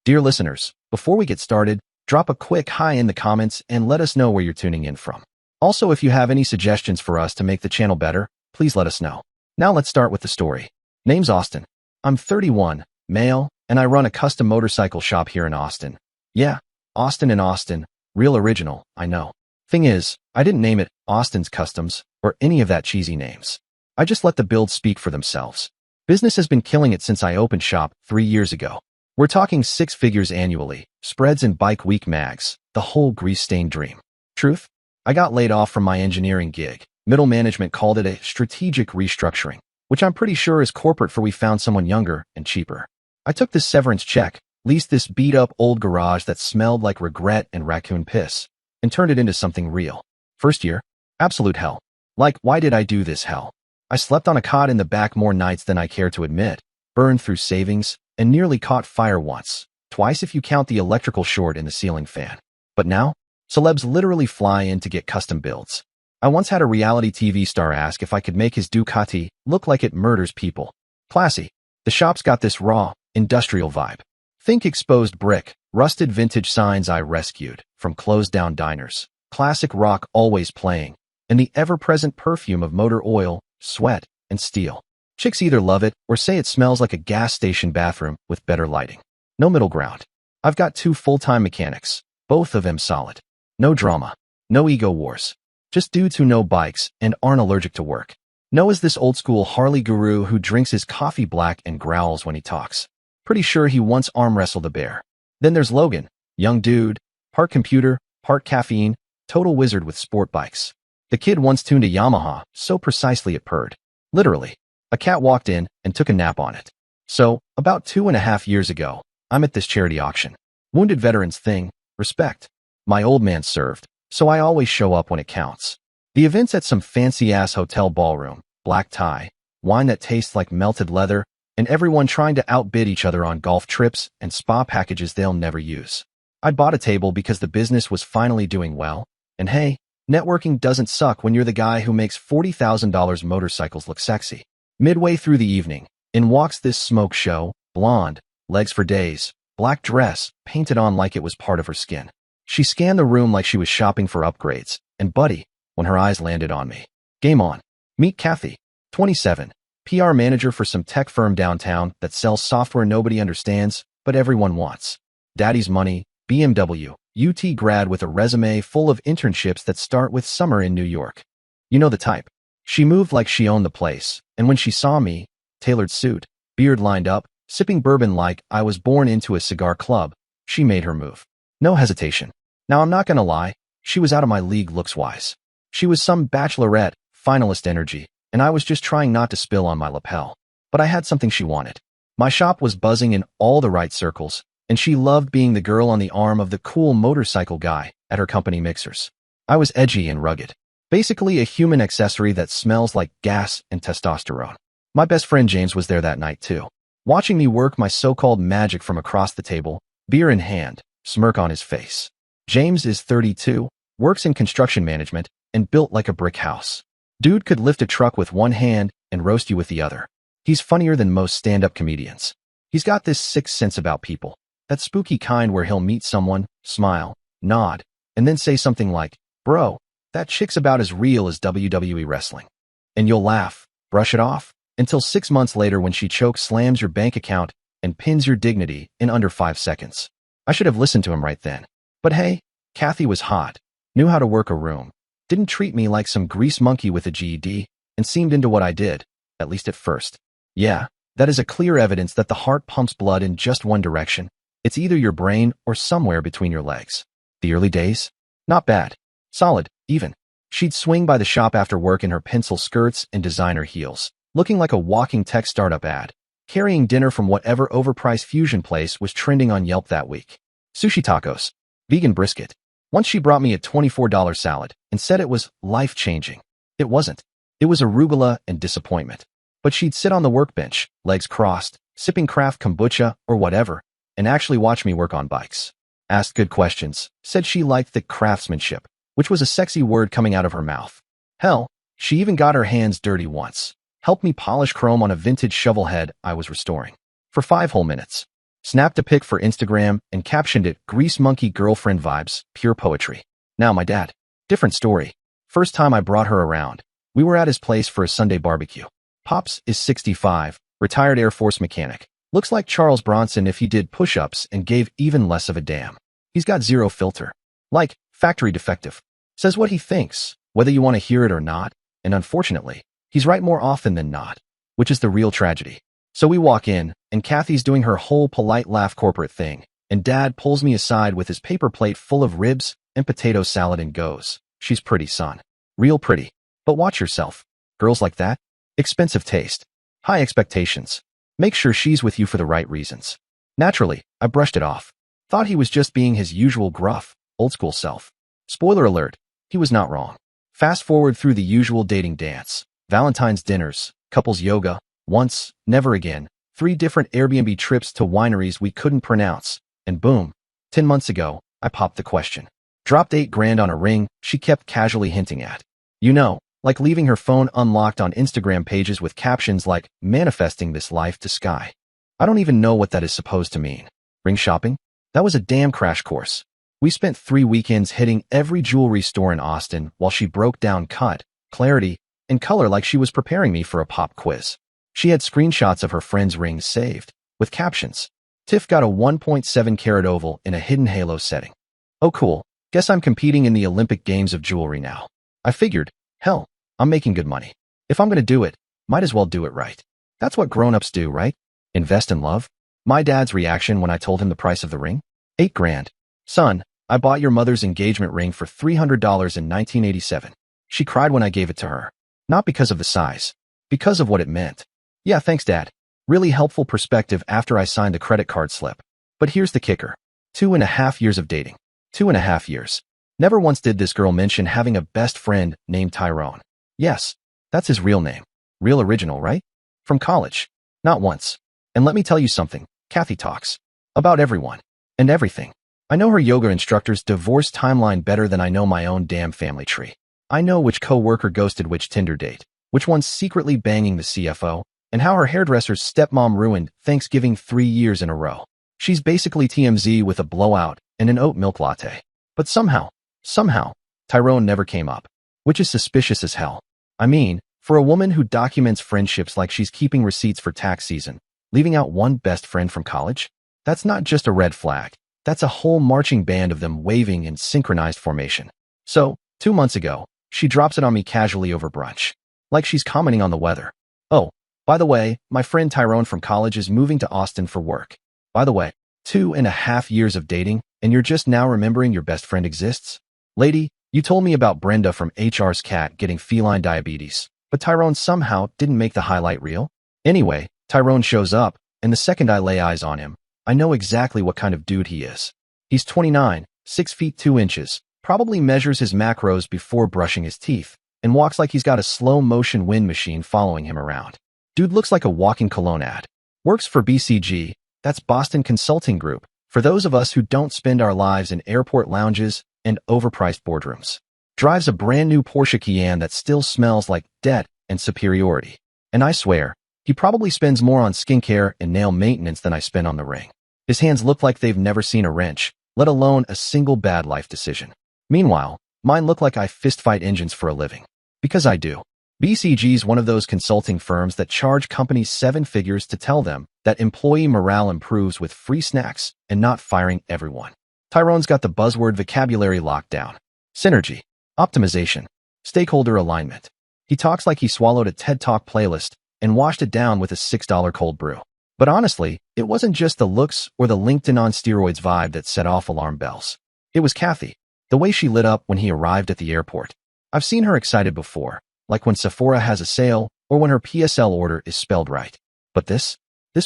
Dear listeners, before we get started, drop a quick hi in the comments and let us know where you're tuning in from. Also, if you have any suggestions for us to make the channel better, please let us know. Now let's start with the story. Name's Austin. I'm 31, male, and I run a custom motorcycle shop here in Austin. Yeah, Austin and Austin, real original, I know. Thing is, I didn't name it Austin's Customs or any of that cheesy names. I just let the builds speak for themselves. Business has been killing it since I opened shop 3 years ago. We're talking 6 figures annually, spreads in Bike Week mags, the whole grease-stained dream. Truth? I got laid off from my engineering gig. Middle management called it a strategic restructuring, which I'm pretty sure is corporate for we found someone younger and cheaper. I took this severance check, leased this beat-up old garage that smelled like regret and raccoon piss, and turned it into something real. First year? Absolute hell. Like, why did I do this hell? I slept on a cot in the back more nights than I care to admit, burned through savings, and nearly caught fire once, twice if you count the electrical short in the ceiling fan. But now, celebs literally fly in to get custom builds. I once had a reality TV star ask if I could make his Ducati look like it murders people. Classy. The shop's got this raw, industrial vibe. Think exposed brick, rusted vintage signs I rescued from closed-down diners, classic rock always playing, and the ever-present perfume of motor oil, sweat, and steel. Chicks either love it or say it smells like a gas station bathroom with better lighting. No middle ground. I've got 2 full-time mechanics, both of them solid. No drama. No ego wars. Just dudes who know bikes and aren't allergic to work. Noah's this old-school Harley guru who drinks his coffee black and growls when he talks. Pretty sure he once arm-wrestled a bear. Then there's Logan, young dude, part computer, part caffeine, total wizard with sport bikes. The kid once tuned a Yamaha so precisely it purred. Literally. A cat walked in and took a nap on it. So, about 2.5 years ago, I'm at this charity auction. Wounded veterans thing, respect. My old man served, so I always show up when it counts. The event's at some fancy-ass hotel ballroom, black tie, wine that tastes like melted leather, and everyone trying to outbid each other on golf trips and spa packages they'll never use. I bought a table because the business was finally doing well, and hey, networking doesn't suck when you're the guy who makes $40,000 motorcycles look sexy. Midway through the evening, in walks this smoke show, blonde, legs for days, black dress, painted on like it was part of her skin. She scanned the room like she was shopping for upgrades, and buddy, when her eyes landed on me. Game on. Meet Kathy, 27, PR manager for some tech firm downtown that sells software nobody understands, but everyone wants. Daddy's money, BMW, UT grad with a resume full of internships that start with summer in New York. You know the type. She moved like she owned the place, and when she saw me, tailored suit, beard lined up, sipping bourbon like I was born into a cigar club, she made her move. No hesitation. Now I'm not gonna lie, she was out of my league looks-wise. She was some bachelorette, finalist energy, and I was just trying not to spill on my lapel. But I had something she wanted. My shop was buzzing in all the right circles, and she loved being the girl on the arm of the cool motorcycle guy at her company mixers. I was edgy and rugged. Basically a human accessory that smells like gas and testosterone. My best friend James was there that night too, watching me work my so-called magic from across the table, beer in hand, smirk on his face. James is 32, works in construction management, and built like a brick house. Dude could lift a truck with one hand and roast you with the other. He's funnier than most stand-up comedians. He's got this sixth sense about people, that spooky kind where he'll meet someone, smile, nod, and then say something like, "Bro, that chick's about as real as WWE wrestling." And you'll laugh, brush it off, until 6 months later when she choke slams your bank account and pins your dignity in under 5 seconds. I should have listened to him right then. But hey, Kathy was hot, knew how to work a room, didn't treat me like some grease monkey with a GED, and seemed into what I did, at least at first. Yeah, that is a clear evidence that the heart pumps blood in just one direction. It's either your brain or somewhere between your legs. The early days? Not bad. Solid, even. She'd swing by the shop after work in her pencil skirts and designer heels, looking like a walking tech startup ad, carrying dinner from whatever overpriced fusion place was trending on Yelp that week. Sushi tacos. Vegan brisket. Once she brought me a $24 salad and said it was life-changing. It wasn't. It was arugula and disappointment. But she'd sit on the workbench, legs crossed, sipping craft kombucha or whatever, and actually watch me work on bikes. Asked good questions, said she liked the craftsmanship, which was a sexy word coming out of her mouth. Hell, she even got her hands dirty once, helped me polish chrome on a vintage shovel head I was restoring. For 5 whole minutes. snapped a pic for Instagram, and captioned it, "Grease Monkey Girlfriend Vibes, Pure Poetry." Now my dad. Different story. First time I brought her around, we were at his place for a Sunday barbecue. Pops is 65, retired Air Force mechanic. Looks like Charles Bronson if he did push-ups and gave even less of a damn. He's got zero filter. Like, factory defective. Says what he thinks, whether you want to hear it or not, and unfortunately, he's right more often than not, which is the real tragedy. So we walk in, and Kathy's doing her whole polite laugh corporate thing, and Dad pulls me aside with his paper plate full of ribs and potato salad and goes, "She's pretty, son. Real pretty. But watch yourself. Girls like that? Expensive taste. High expectations. Make sure she's with you for the right reasons." Naturally, I brushed it off. Thought he was just being his usual gruff, old-school self. Spoiler alert, he was not wrong. Fast forward through the usual dating dance, Valentine's dinners, couples yoga, once, never again, 3 different Airbnb trips to wineries we couldn't pronounce, and boom, 10 months ago, I popped the question. Dropped $8 grand on a ring she kept casually hinting at. You know, like leaving her phone unlocked on Instagram pages with captions like, "Manifesting this life to sky." I don't even know what that is supposed to mean. Ring shopping? That was a damn crash course. We spent 3 weekends hitting every jewelry store in Austin while she broke down cut, clarity, and color like she was preparing me for a pop quiz. She had screenshots of her friends' rings saved, with captions. Tiff got a 1.7 carat oval in a hidden halo setting. Oh cool, guess I'm competing in the Olympic Games of jewelry now. I figured, hell, I'm making good money. If I'm gonna do it, might as well do it right. That's what grown-ups do, right? Invest in love? My dad's reaction when I told him the price of the ring? $8 grand. "Son, I bought your mother's engagement ring for $300 in 1987. She cried when I gave it to her. Not because of the size, because of what it meant." Yeah, thanks, Dad. Really helpful perspective after I signed the credit card slip. But here's the kicker. 2.5 years of dating. 2.5 years. Never once did this girl mention having a best friend named Tyrone. Yes, that's his real name. Real original, right? From college. Not once. And let me tell you something, Kathy talks about everyone and everything. I know her yoga instructor's divorce timeline better than I know my own damn family tree. I know which coworker ghosted which Tinder date, which one's secretly banging the CFO, and how her hairdresser's stepmom ruined Thanksgiving 3 years in a row. She's basically TMZ with a blowout and an oat milk latte. But somehow, Tyrone never came up, which is suspicious as hell. I mean, for a woman who documents friendships like she's keeping receipts for tax season, leaving out one best friend from college? That's not just a red flag. That's a whole marching band of them waving in synchronized formation. So, 2 months ago, she drops it on me casually over brunch. Like she's commenting on the weather. "Oh, by the way, my friend Tyrone from college is moving to Austin for work." By the way, 2.5 years of dating, and you're just now remembering your best friend exists? Lady, you told me about Brenda from HR's cat getting feline diabetes, but Tyrone somehow didn't make the highlight reel. Anyway, Tyrone shows up, and the second I lay eyes on him, I know exactly what kind of dude he is. He's 29, 6 feet 2 inches, probably measures his macros before brushing his teeth, and walks like he's got a slow-motion wind machine following him around. Dude looks like a walking cologne ad. Works for BCG, that's Boston Consulting Group, for those of us who don't spend our lives in airport lounges and overpriced boardrooms. Drives a brand new Porsche Cayenne that still smells like debt and superiority. And I swear, he probably spends more on skincare and nail maintenance than I spend on the ring. His hands look like they've never seen a wrench, let alone a single bad life decision. Meanwhile, mine look like I fistfight engines for a living. Because I do. BCG's one of those consulting firms that charge companies 7 figures to tell them that employee morale improves with free snacks and not firing everyone. Tyrone's got the buzzword vocabulary locked down. Synergy, optimization, stakeholder alignment. He talks like he swallowed a TED Talk playlist and washed it down with a $6 cold brew. But honestly, it wasn't just the looks or the LinkedIn on steroids vibe that set off alarm bells. It was Kathy, the way she lit up when he arrived at the airport. I've seen her excited before, like when Sephora has a sale or when her PSL order is spelled right. But this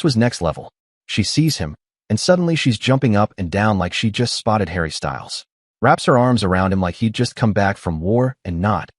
was next level. She sees him, and suddenly she's jumping up and down like she just spotted Harry Styles. Wraps her arms around him like he'd just come back from war and not,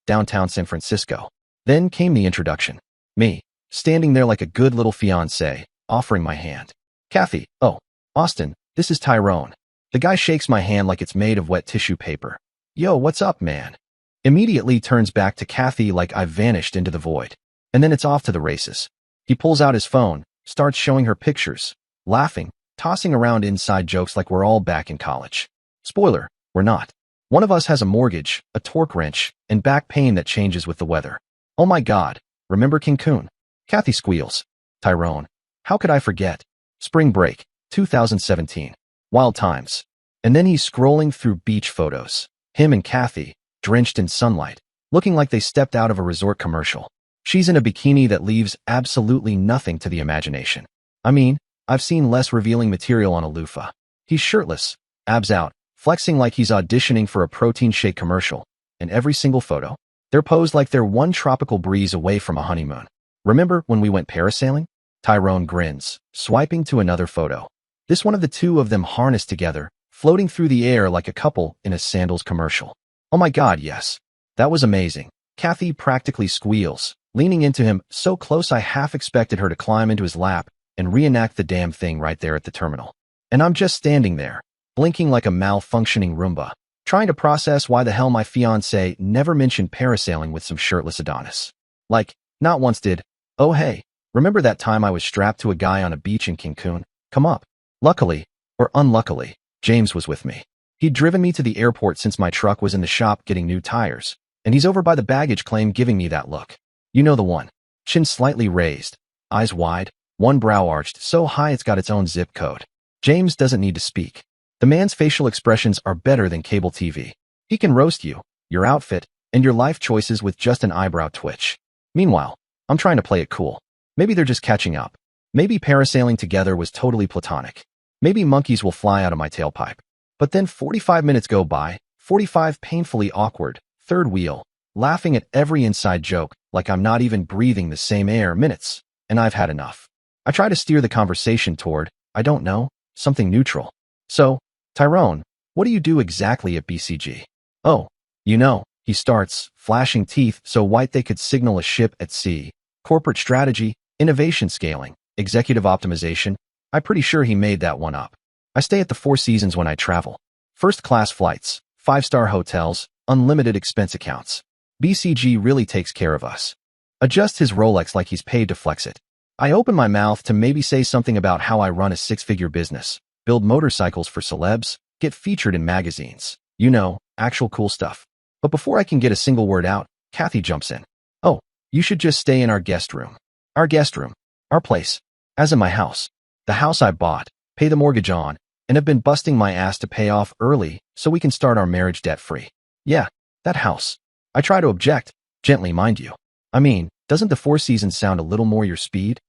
downtown San Francisco. Then came the introduction. Me, standing there like a good little fiancé, offering my hand. Kathy, "Oh, Austin, this is Tyrone." The guy shakes my hand like it's made of wet tissue paper. "Yo, what's up, man?" Immediately turns back to Kathy like I've vanished into the void. And then it's off to the races. He pulls out his phone, starts showing her pictures. laughing, tossing around inside jokes like we're all back in college. Spoiler, we're not. One of us has a mortgage, a torque wrench, and back pain that changes with the weather. Oh my God, remember Cancun? Kathy squeals. Tyrone. How could I forget? Spring break, 2017. Wild times. And then he's scrolling through beach photos. Him and Kathy, drenched in sunlight, looking like they stepped out of a resort commercial. She's in a bikini that leaves absolutely nothing to the imagination. I mean, I've seen less revealing material on a loofah. He's shirtless, abs out, flexing like he's auditioning for a protein shake commercial. In every single photo, they're posed like they're one tropical breeze away from a honeymoon. Remember when we went parasailing? Tyrone grins, swiping to another photo. This one of the two of them harnessed together, floating through the air like a couple in a sandals commercial. Oh my God, yes. That was amazing. Kathy practically squeals, leaning into him so close I half expected her to climb into his lap and reenact the damn thing right there at the terminal. And I'm just standing there, blinking like a malfunctioning Roomba, trying to process why the hell my fiancé never mentioned parasailing with some shirtless Adonis. Like, not once did, oh hey, remember that time I was strapped to a guy on a beach in Cancun? Come up. Luckily, or unluckily, James was with me. He'd driven me to the airport since my truck was in the shop getting new tires, and he's over by the baggage claim giving me that look. You know the one. Chin slightly raised, eyes wide, one brow arched so high it's got its own zip code. James doesn't need to speak. The man's facial expressions are better than cable TV. He can roast you, your outfit, and your life choices with just an eyebrow twitch. Meanwhile, I'm trying to play it cool. Maybe they're just catching up. Maybe parasailing together was totally platonic. Maybe monkeys will fly out of my tailpipe. But then 45 minutes go by, 45 painfully awkward, third wheel, laughing at every inside joke like I'm not even breathing the same air minutes, and I've had enough. I try to steer the conversation toward, I don't know, something neutral. So, Tyrone, what do you do exactly at BCG? Oh, you know, he starts, flashing teeth so white they could signal a ship at sea. Corporate strategy, innovation scaling, executive optimization. I'm pretty sure he made that one up. I stay at the Four Seasons when I travel. First-class flights, 5-star hotels, unlimited expense accounts. BCG really takes care of us. Adjusts his Rolex like he's paid to flex it. I open my mouth to maybe say something about how I run a 6-figure business, build motorcycles for celebs, get featured in magazines. You know, actual cool stuff. But before I can get a single word out, Kathy jumps in. Oh, you should just stay in our guest room. Our guest room. Our place. As in my house. The house I bought, pay the mortgage on, and have been busting my ass to pay off early so we can start our marriage debt-free. Yeah, that house. I try to object, gently mind you. I mean, doesn't the Four Seasons sound a little more your speed?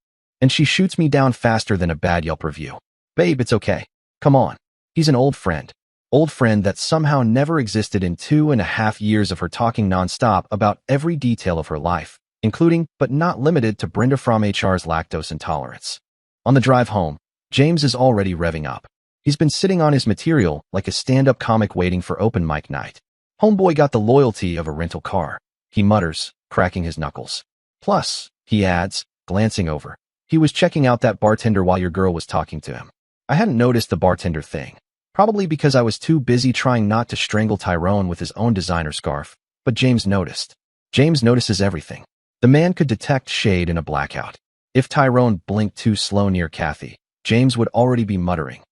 And she shoots me down faster than a bad Yelp review. Babe, it's okay. Come on. He's an old friend. Old friend that somehow never existed in 2.5 years of her talking nonstop about every detail of her life, including, but not limited to Brenda from HR's lactose intolerance. On the drive home, James is already revving up. He's been sitting on his material like a stand-up comic waiting for open mic night. Homeboy got the loyalty of a rental car. He mutters, cracking his knuckles. Plus, he adds, glancing over, he was checking out that bartender while your girl was talking to him. I hadn't noticed the bartender thing. Probably because I was too busy trying not to strangle Tyrone with his own designer scarf, but James noticed. James notices everything. The man could detect shade in a blackout. If Tyrone blinked too slow near Kathy, James would already be muttering,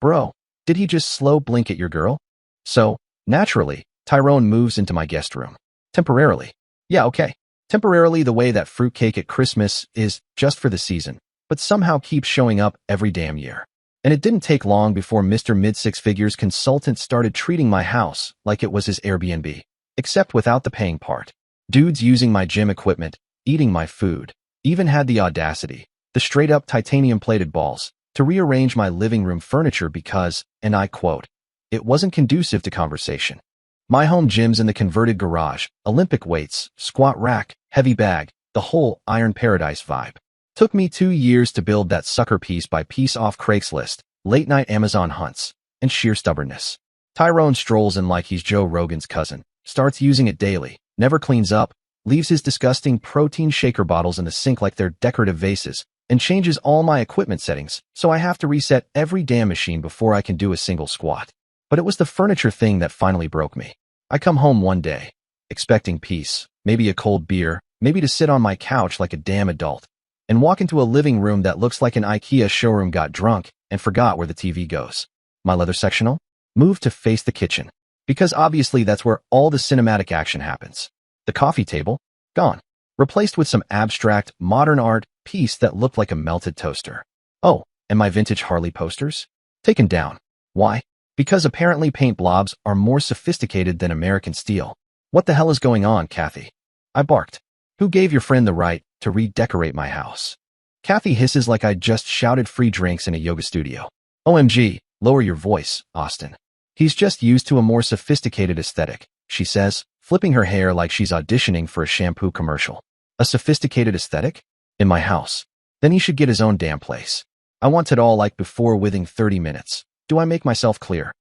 Bro, did he just slow blink at your girl? So, naturally, Tyrone moves into my guest room. Temporarily. Yeah, okay. Temporarily the way that fruitcake at Christmas is just for the season, but somehow keeps showing up every damn year. And it didn't take long before Mr. Mid-Six-Figures consultant started treating my house like it was his Airbnb, except without the paying part. Dudes using my gym equipment, eating my food, even had the audacity, the straight-up titanium-plated balls, to rearrange my living room furniture because, and I quote, it wasn't conducive to conversation. My home gym's in the converted garage, Olympic weights, squat rack, heavy bag, the whole Iron Paradise vibe. Took me 2 years to build that sucker piece by piece off Craigslist, late-night Amazon hunts, and sheer stubbornness. Tyrone strolls in like he's Joe Rogan's cousin, starts using it daily, never cleans up, leaves his disgusting protein shaker bottles in the sink like they're decorative vases, and changes all my equipment settings, so I have to reset every damn machine before I can do a single squat. But it was the furniture thing that finally broke me. I come home one day, expecting peace, maybe a cold beer, maybe to sit on my couch like a damn adult. and walk into a living room that looks like an IKEA showroom got drunk and forgot where the TV goes. My leather sectional? Moved to face the kitchen, because obviously that's where all the cinematic action happens. The coffee table? Gone. Replaced with some abstract, modern art piece that looked like a melted toaster. Oh, and my vintage Harley posters? Taken down. Why? Because apparently paint blobs are more sophisticated than American steel. What the hell is going on, Kathy? I barked. Who gave your friend the right to redecorate my house? Kathy hisses like I just shouted free drinks in a yoga studio. OMG, lower your voice, Austin. He's just used to a more sophisticated aesthetic, she says, flipping her hair like she's auditioning for a shampoo commercial. A sophisticated aesthetic? In my house. Then he should get his own damn place. I want it all like before within 30 minutes. Do I make myself clear?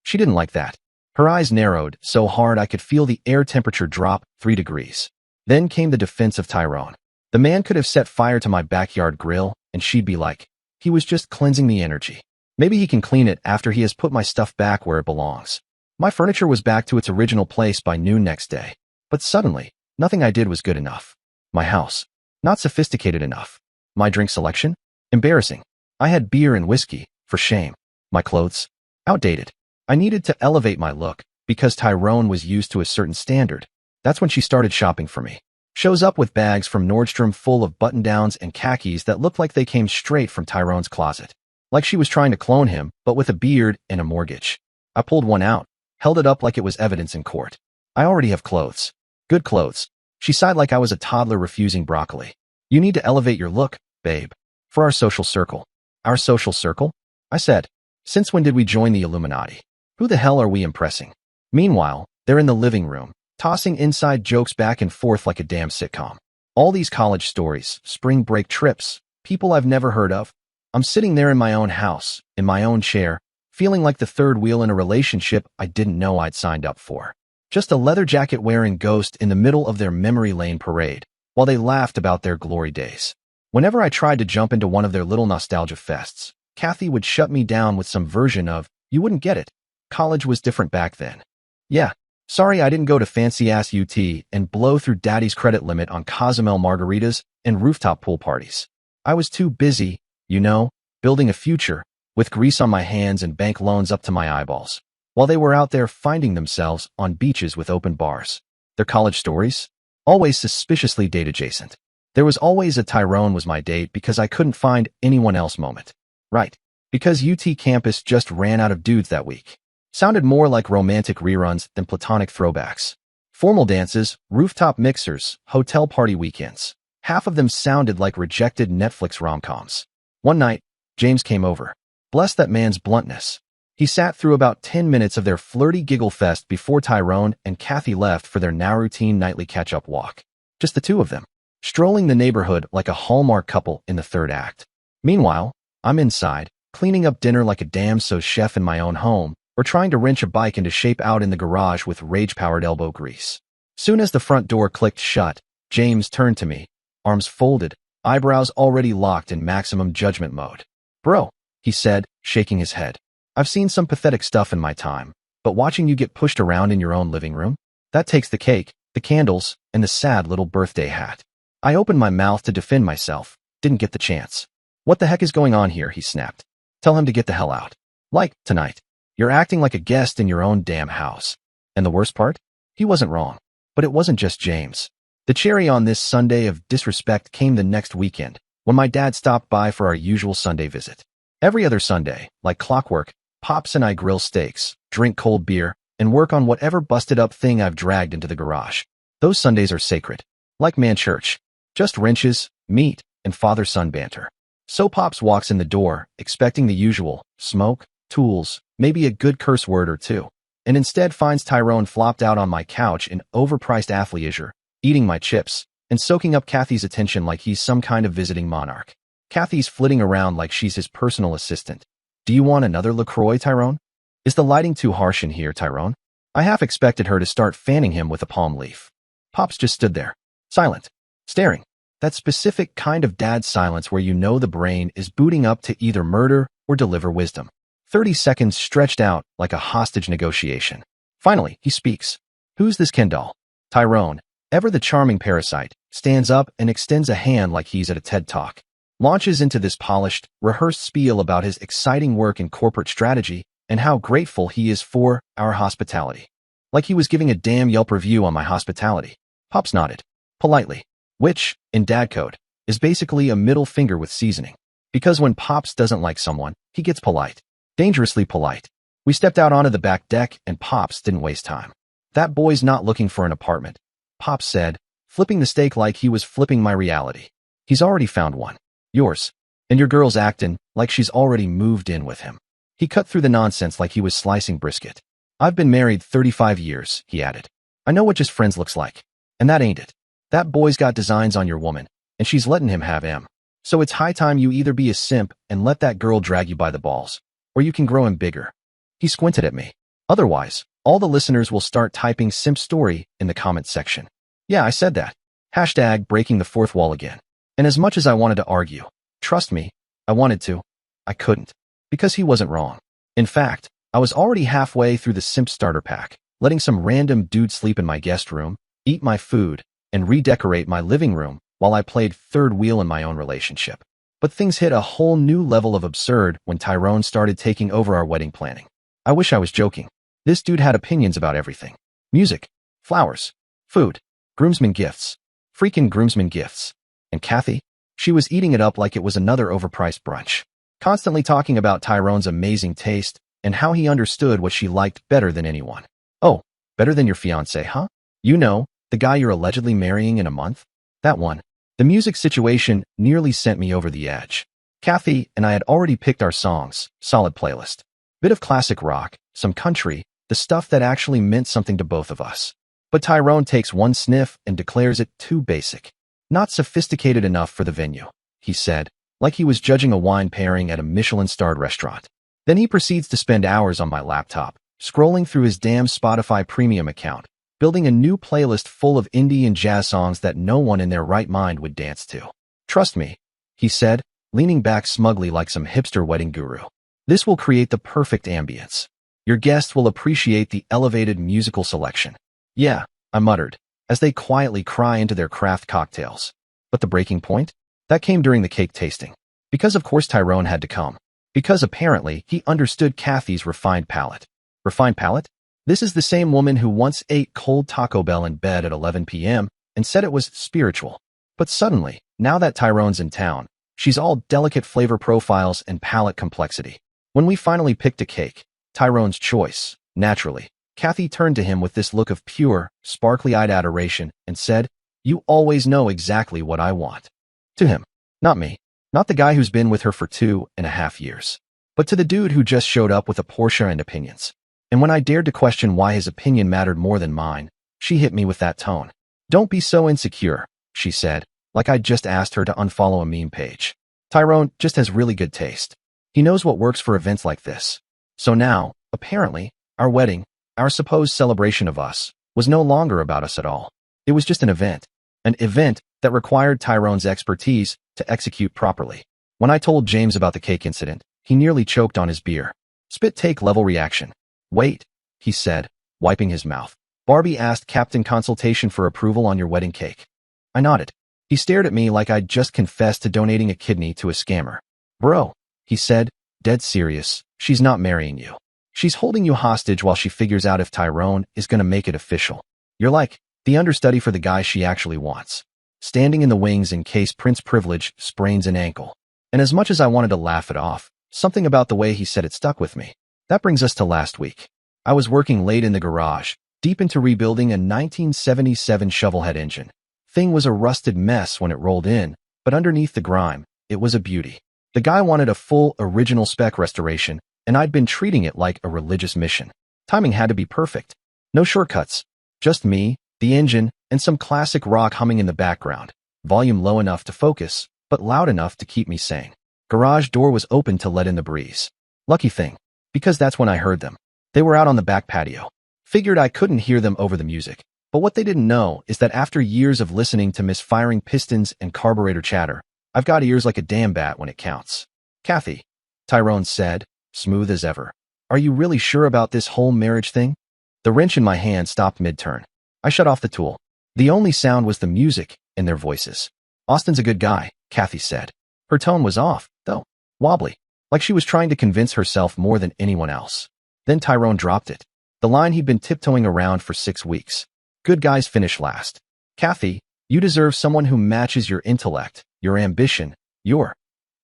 She didn't like that. Her eyes narrowed so hard I could feel the air temperature drop 3 degrees. Then came the defense of Tyrone. The man could have set fire to my backyard grill, and she'd be like, he was just cleansing the energy. Maybe he can clean it after he has put my stuff back where it belongs. My furniture was back to its original place by noon next day. But suddenly, nothing I did was good enough. My house. Not sophisticated enough. My drink selection? Embarrassing. I had beer and whiskey, for shame. My clothes? Outdated. I needed to elevate my look, because Tyrone was used to a certain standard. That's when she started shopping for me. Shows up with bags from Nordstrom full of button-downs and khakis that looked like they came straight from Tyrone's closet. Like she was trying to clone him, but with a beard and a mortgage. I pulled one out, held it up like it was evidence in court. I already have clothes. Good clothes. She sighed like I was a toddler refusing broccoli. You need to elevate your look, babe. For our social circle. Our social circle? I said. Since when did we join the Illuminati? Who the hell are we impressing? Meanwhile, they're in the living room, tossing inside jokes back and forth like a damn sitcom. All these college stories, spring break trips, people I've never heard of. I'm sitting there in my own house, in my own chair, feeling like the third wheel in a relationship I didn't know I'd signed up for. Just a leather jacket wearing ghost in the middle of their memory lane parade, while they laughed about their glory days. Whenever I tried to jump into one of their little nostalgia fests, Kathy would shut me down with some version of, you wouldn't get it. College was different back then. Yeah, sorry I didn't go to fancy-ass UT and blow through daddy's credit limit on Cozumel margaritas and rooftop pool parties. I was too busy, you know, building a future, with grease on my hands and bank loans up to my eyeballs, while they were out there finding themselves on beaches with open bars. Their college stories? Always suspiciously date-adjacent. There was always a Tyrone was my date because I couldn't find anyone else moment. Right. Because UT campus just ran out of dudes that week. Sounded more like romantic reruns than platonic throwbacks. Formal dances, rooftop mixers, hotel party weekends. Half of them sounded like rejected Netflix rom-coms. One night, James came over. Bless that man's bluntness. He sat through about 10 minutes of their flirty giggle fest before Tyrone and Kathy left for their now routine nightly catch-up walk. Just the two of them, strolling the neighborhood like a Hallmark couple in the third act. Meanwhile, I'm inside, cleaning up dinner like a damn sous chef in my own home, or trying to wrench a bike into shape out in the garage with rage-powered elbow grease. Soon as the front door clicked shut, James turned to me, arms folded, eyebrows already locked in maximum judgment mode. Bro, he said, shaking his head. I've seen some pathetic stuff in my time, but watching you get pushed around in your own living room? That takes the cake, the candles, and the sad little birthday hat. I opened my mouth to defend myself, didn't get the chance. What the heck is going on here, he snapped. Tell him to get the hell out. Like, tonight. You're acting like a guest in your own damn house. And the worst part? He wasn't wrong. But it wasn't just James. The cherry on this Sunday of disrespect came the next weekend, when my dad stopped by for our usual Sunday visit. Every other Sunday, like clockwork, Pops and I grill steaks, drink cold beer, and work on whatever busted-up thing I've dragged into the garage. Those Sundays are sacred. Like man church. Just wrenches, meat, and father-son banter. So Pops walks in the door, expecting the usual, smoke, tools, maybe a good curse word or two, and instead finds Tyrone flopped out on my couch in overpriced athleisure, eating my chips, and soaking up Kathy's attention like he's some kind of visiting monarch. Kathy's flitting around like she's his personal assistant. Do you want another LaCroix, Tyrone? Is the lighting too harsh in here, Tyrone? I half expected her to start fanning him with a palm leaf. Pops just stood there, silent, staring. That specific kind of dad silence where you know the brain is booting up to either murder or deliver wisdom. 30 seconds stretched out like a hostage negotiation. Finally, he speaks. Who's this Ken doll? Tyrone, Ever the charming parasite, stands up and extends a hand like he's at a TED Talk. Launches into this polished, rehearsed spiel about his exciting work in corporate strategy and how grateful he is for our hospitality. Like he was giving a damn Yelp review on my hospitality. Pops nodded. Politely. Which, in dad code, is basically a middle finger with seasoning. Because when Pops doesn't like someone, he gets polite. Dangerously polite. We stepped out onto the back deck and Pops didn't waste time. That boy's not looking for an apartment, Pops said, flipping the steak like he was flipping my reality. He's already found one. Yours. And your girl's actin' like she's already moved in with him. He cut through the nonsense like he was slicing brisket. I've been married 35 years, he added. I know what just friends looks like. And that ain't it. That boy's got designs on your woman, and she's letting him have him. So it's high time you either be a simp and let that girl drag you by the balls, or you can grow him bigger. He squinted at me. Otherwise, all the listeners will start typing simp story in the comments section. Yeah, I said that. Hashtag breaking the fourth wall again. And as much as I wanted to argue, trust me, I wanted to, I couldn't. Because he wasn't wrong. In fact, I was already halfway through the simp starter pack, letting some random dude sleep in my guest room, eat my food, and redecorate my living room while I played third wheel in my own relationship. But things hit a whole new level of absurd when Tyrone started taking over our wedding planning. I wish I was joking. This dude had opinions about everything. Music, flowers, food, groomsmen gifts, freaking groomsmen gifts. And Kathy? She was eating it up like it was another overpriced brunch. Constantly talking about Tyrone's amazing taste and how he understood what she liked better than anyone. Oh, better than your fiancé, huh? You know, the guy you're allegedly marrying in a month? That one. The music situation nearly sent me over the edge. Kathy and I had already picked our songs, solid playlist. Bit of classic rock, some country, the stuff that actually meant something to both of us. But Tyrone takes one sniff and declares it too basic. Not sophisticated enough for the venue, he said, like he was judging a wine pairing at a Michelin-starred restaurant. Then he proceeds to spend hours on my laptop, scrolling through his damn Spotify premium account, building a new playlist full of indie and jazz songs that no one in their right mind would dance to. Trust me, he said, leaning back smugly like some hipster wedding guru. This will create the perfect ambience. Your guests will appreciate the elevated musical selection. Yeah, I muttered, as they quietly cry into their craft cocktails. But the breaking point? That came during the cake tasting. Because of course Tyrone had to come. Because apparently he understood Kathy's refined palate. Refined palate? This is the same woman who once ate cold Taco Bell in bed at 11 p.m. and said it was spiritual. But suddenly, now that Tyrone's in town, she's all delicate flavor profiles and palate complexity. When we finally picked a cake, Tyrone's choice, naturally, Kathy turned to him with this look of pure, sparkly-eyed adoration and said, "You always know exactly what I want." To him, not me, not the guy who's been with her for 2.5 years, but to the dude who just showed up with a Porsche and opinions. And when I dared to question why his opinion mattered more than mine, she hit me with that tone. "Don't be so insecure," she said, like I'd just asked her to unfollow a meme page. "Tyrone just has really good taste. He knows what works for events like this." So now, apparently, our wedding, our supposed celebration of us, was no longer about us at all. It was just an event that required Tyrone's expertise to execute properly. When I told James about the cake incident, he nearly choked on his beer. Spit-take level reaction. "Wait," he said, wiping his mouth. "Barbie asked Captain Consultation for approval on your wedding cake." I nodded. He stared at me like I'd just confessed to donating a kidney to a scammer. "Bro," he said, dead serious, "she's not marrying you. She's holding you hostage while she figures out if Tyrone is gonna make it official. You're like the understudy for the guy she actually wants, standing in the wings in case Prince Privilege sprains an ankle." And as much as I wanted to laugh it off, something about the way he said it stuck with me. That brings us to last week. I was working late in the garage, deep into rebuilding a 1977 shovelhead engine. Thing was a rusted mess when it rolled in, but underneath the grime, it was a beauty. The guy wanted a full original spec restoration, and I'd been treating it like a religious mission. Timing had to be perfect. No shortcuts. Just me, the engine, and some classic rock humming in the background. Volume low enough to focus, but loud enough to keep me sane. Garage door was open to let in the breeze. Lucky thing, because that's when I heard them. They were out on the back patio. Figured I couldn't hear them over the music. But what they didn't know is that after years of listening to misfiring pistons and carburetor chatter, I've got ears like a damn bat when it counts. "Kathy," Tyrone said, smooth as ever, "are you really sure about this whole marriage thing?" The wrench in my hand stopped mid-turn. I shut off the tool. The only sound was the music in their voices. Austin's a good guy, Kathy said. Her tone was off, though, wobbly, like she was trying to convince herself more than anyone else. Then Tyrone dropped it. The line he'd been tiptoeing around for 6 weeks. Good guys finish last. Kathy, you deserve someone who matches your intellect, your ambition, your...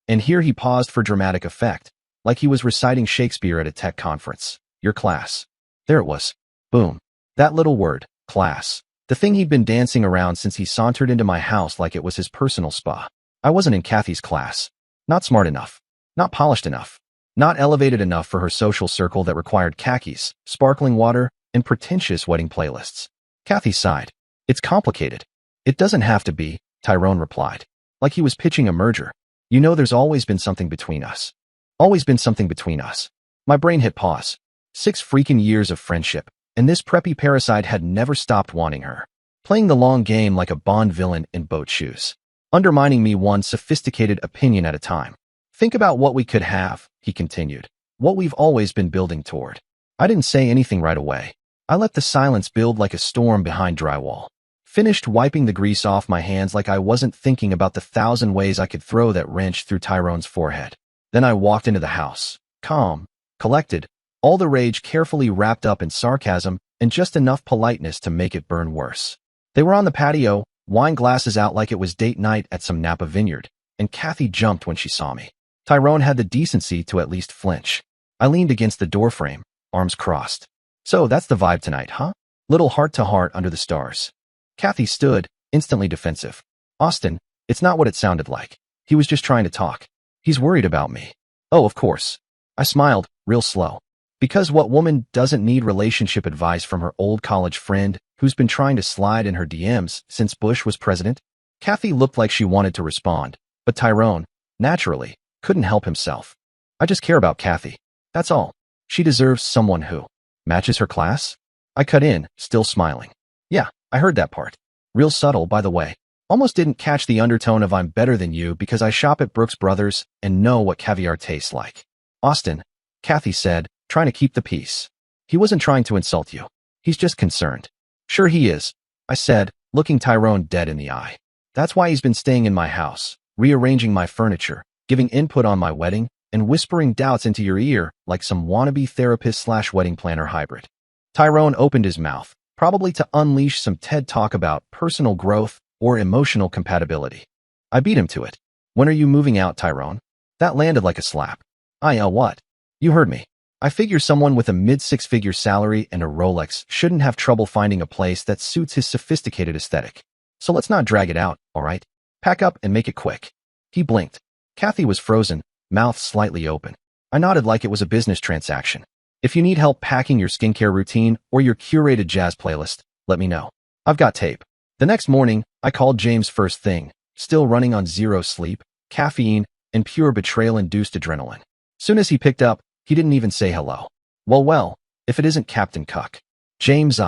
And here he paused for dramatic effect, like he was reciting Shakespeare at a tech conference. Your class. There it was. Boom. That little word, class. The thing he'd been dancing around since he sauntered into my house like it was his personal spa. I wasn't in Kathy's class. Not smart enough. Not polished enough. Not elevated enough for her social circle that required khakis, sparkling water, and pretentious wedding playlists. Kathy sighed. It's complicated. It doesn't have to be, Tyrone replied. Like he was pitching a merger. You know there's always been something between us. Always been something between us. My brain hit pause. 6 freaking years of friendship, and this preppy parasite had never stopped wanting her. Playing the long game like a Bond villain in boat shoes. Undermining me one sophisticated opinion at a time. Think about what we could have, he continued. What we've always been building toward. I didn't say anything right away. I let the silence build like a storm behind drywall. Finished wiping the grease off my hands like I wasn't thinking about the 1,000 ways I could throw that wrench through Tyrone's forehead. Then I walked into the house. Calm. Collected. All the rage carefully wrapped up in sarcasm and just enough politeness to make it burn worse. They were on the patio, wine glasses out like it was date night at some Napa vineyard, and Kathy jumped when she saw me. Tyrone had the decency to at least flinch. I leaned against the doorframe, arms crossed. So that's the vibe tonight, huh? Little heart-to-heart under the stars. Kathy stood, instantly defensive. Austin, it's not what it sounded like. He was just trying to talk. He's worried about me. Oh, of course. I smiled, real slow. Because what woman doesn't need relationship advice from her old college friend who's been trying to slide in her DMs since Bush was president? Kathy looked like she wanted to respond, but Tyrone, naturally, couldn't help himself. I just care about Kathy. That's all. She deserves someone who matches her class? I cut in, still smiling. Yeah, I heard that part. Real subtle, by the way. Almost didn't catch the undertone of I'm better than you because I shop at Brooks Brothers and know what caviar tastes like. Austin, Kathy said, trying to keep the peace. He wasn't trying to insult you. He's just concerned. Sure he is, I said, looking Tyrone dead in the eye. That's why he's been staying in my house, rearranging my furniture, giving input on my wedding, and whispering doubts into your ear like some wannabe therapist/wedding planner hybrid. Tyrone opened his mouth, probably to unleash some TED talk about personal growth or emotional compatibility. I beat him to it. When are you moving out, Tyrone? That landed like a slap. What? You heard me. I figure someone with a mid-6-figure salary and a Rolex shouldn't have trouble finding a place that suits his sophisticated aesthetic. So let's not drag it out, all right? Pack up and make it quick. He blinked. Kathy was frozen, mouth slightly open. I nodded like it was a business transaction. If you need help packing your skincare routine or your curated jazz playlist, let me know. I've got tape. The next morning, I called James first thing, still running on 0 sleep, caffeine, and pure betrayal-induced adrenaline. Soon as he picked up, he didn't even say hello. Well, if it isn't Captain Cuck. James,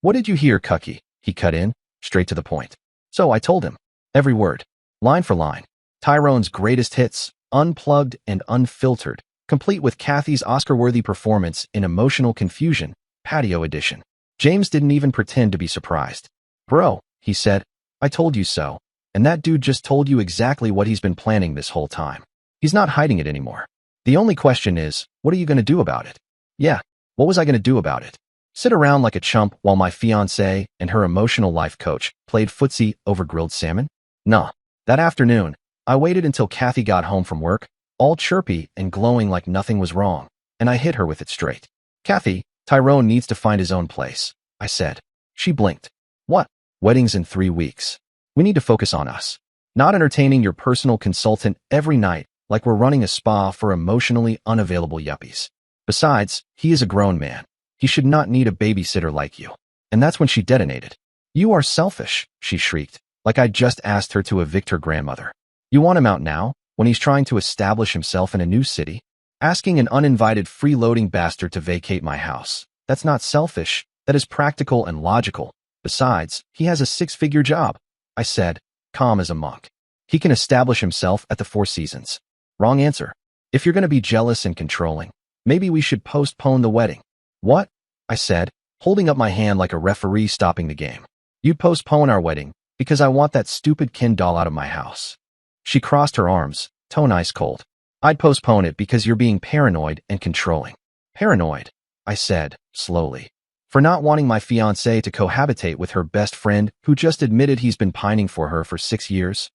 what did you hear, Cucky? He cut in, straight to the point. So I told him. Every word. Line for line. Tyrone's greatest hits, unplugged and unfiltered, complete with Kathy's Oscar-worthy performance in Emotional Confusion, Patio Edition. James didn't even pretend to be surprised. Bro, he said, I told you so. And that dude just told you exactly what he's been planning this whole time. He's not hiding it anymore. The only question is, what are you going to do about it? Yeah, what was I going to do about it? Sit around like a chump while my fiancé and her emotional life coach played footsie over grilled salmon? Nah. That afternoon, I waited until Kathy got home from work, all chirpy and glowing like nothing was wrong, and I hit her with it straight. Kathy, Tyrone needs to find his own place, I said. She blinked. What? Wedding's in 3 weeks. We need to focus on us. Not entertaining your personal consultant every night like we're running a spa for emotionally unavailable yuppies. Besides, he is a grown man. He should not need a babysitter like you. And that's when she detonated. You are selfish, she shrieked, like I'd just asked her to evict her grandmother. You want him out now, when he's trying to establish himself in a new city? Asking an uninvited freeloading bastard to vacate my house. That's not selfish, that is practical and logical. Besides, he has a 6-figure job, I said, calm as a monk. He can establish himself at the Four Seasons. Wrong answer. If you're going to be jealous and controlling, maybe we should postpone the wedding. What? I said, holding up my hand like a referee stopping the game. You'd postpone our wedding because I want that stupid Ken doll out of my house. She crossed her arms, tone ice cold. I'd postpone it because you're being paranoid and controlling. Paranoid, I said, slowly. For not wanting my fiancé to cohabitate with her best friend who just admitted he's been pining for her for 6 years?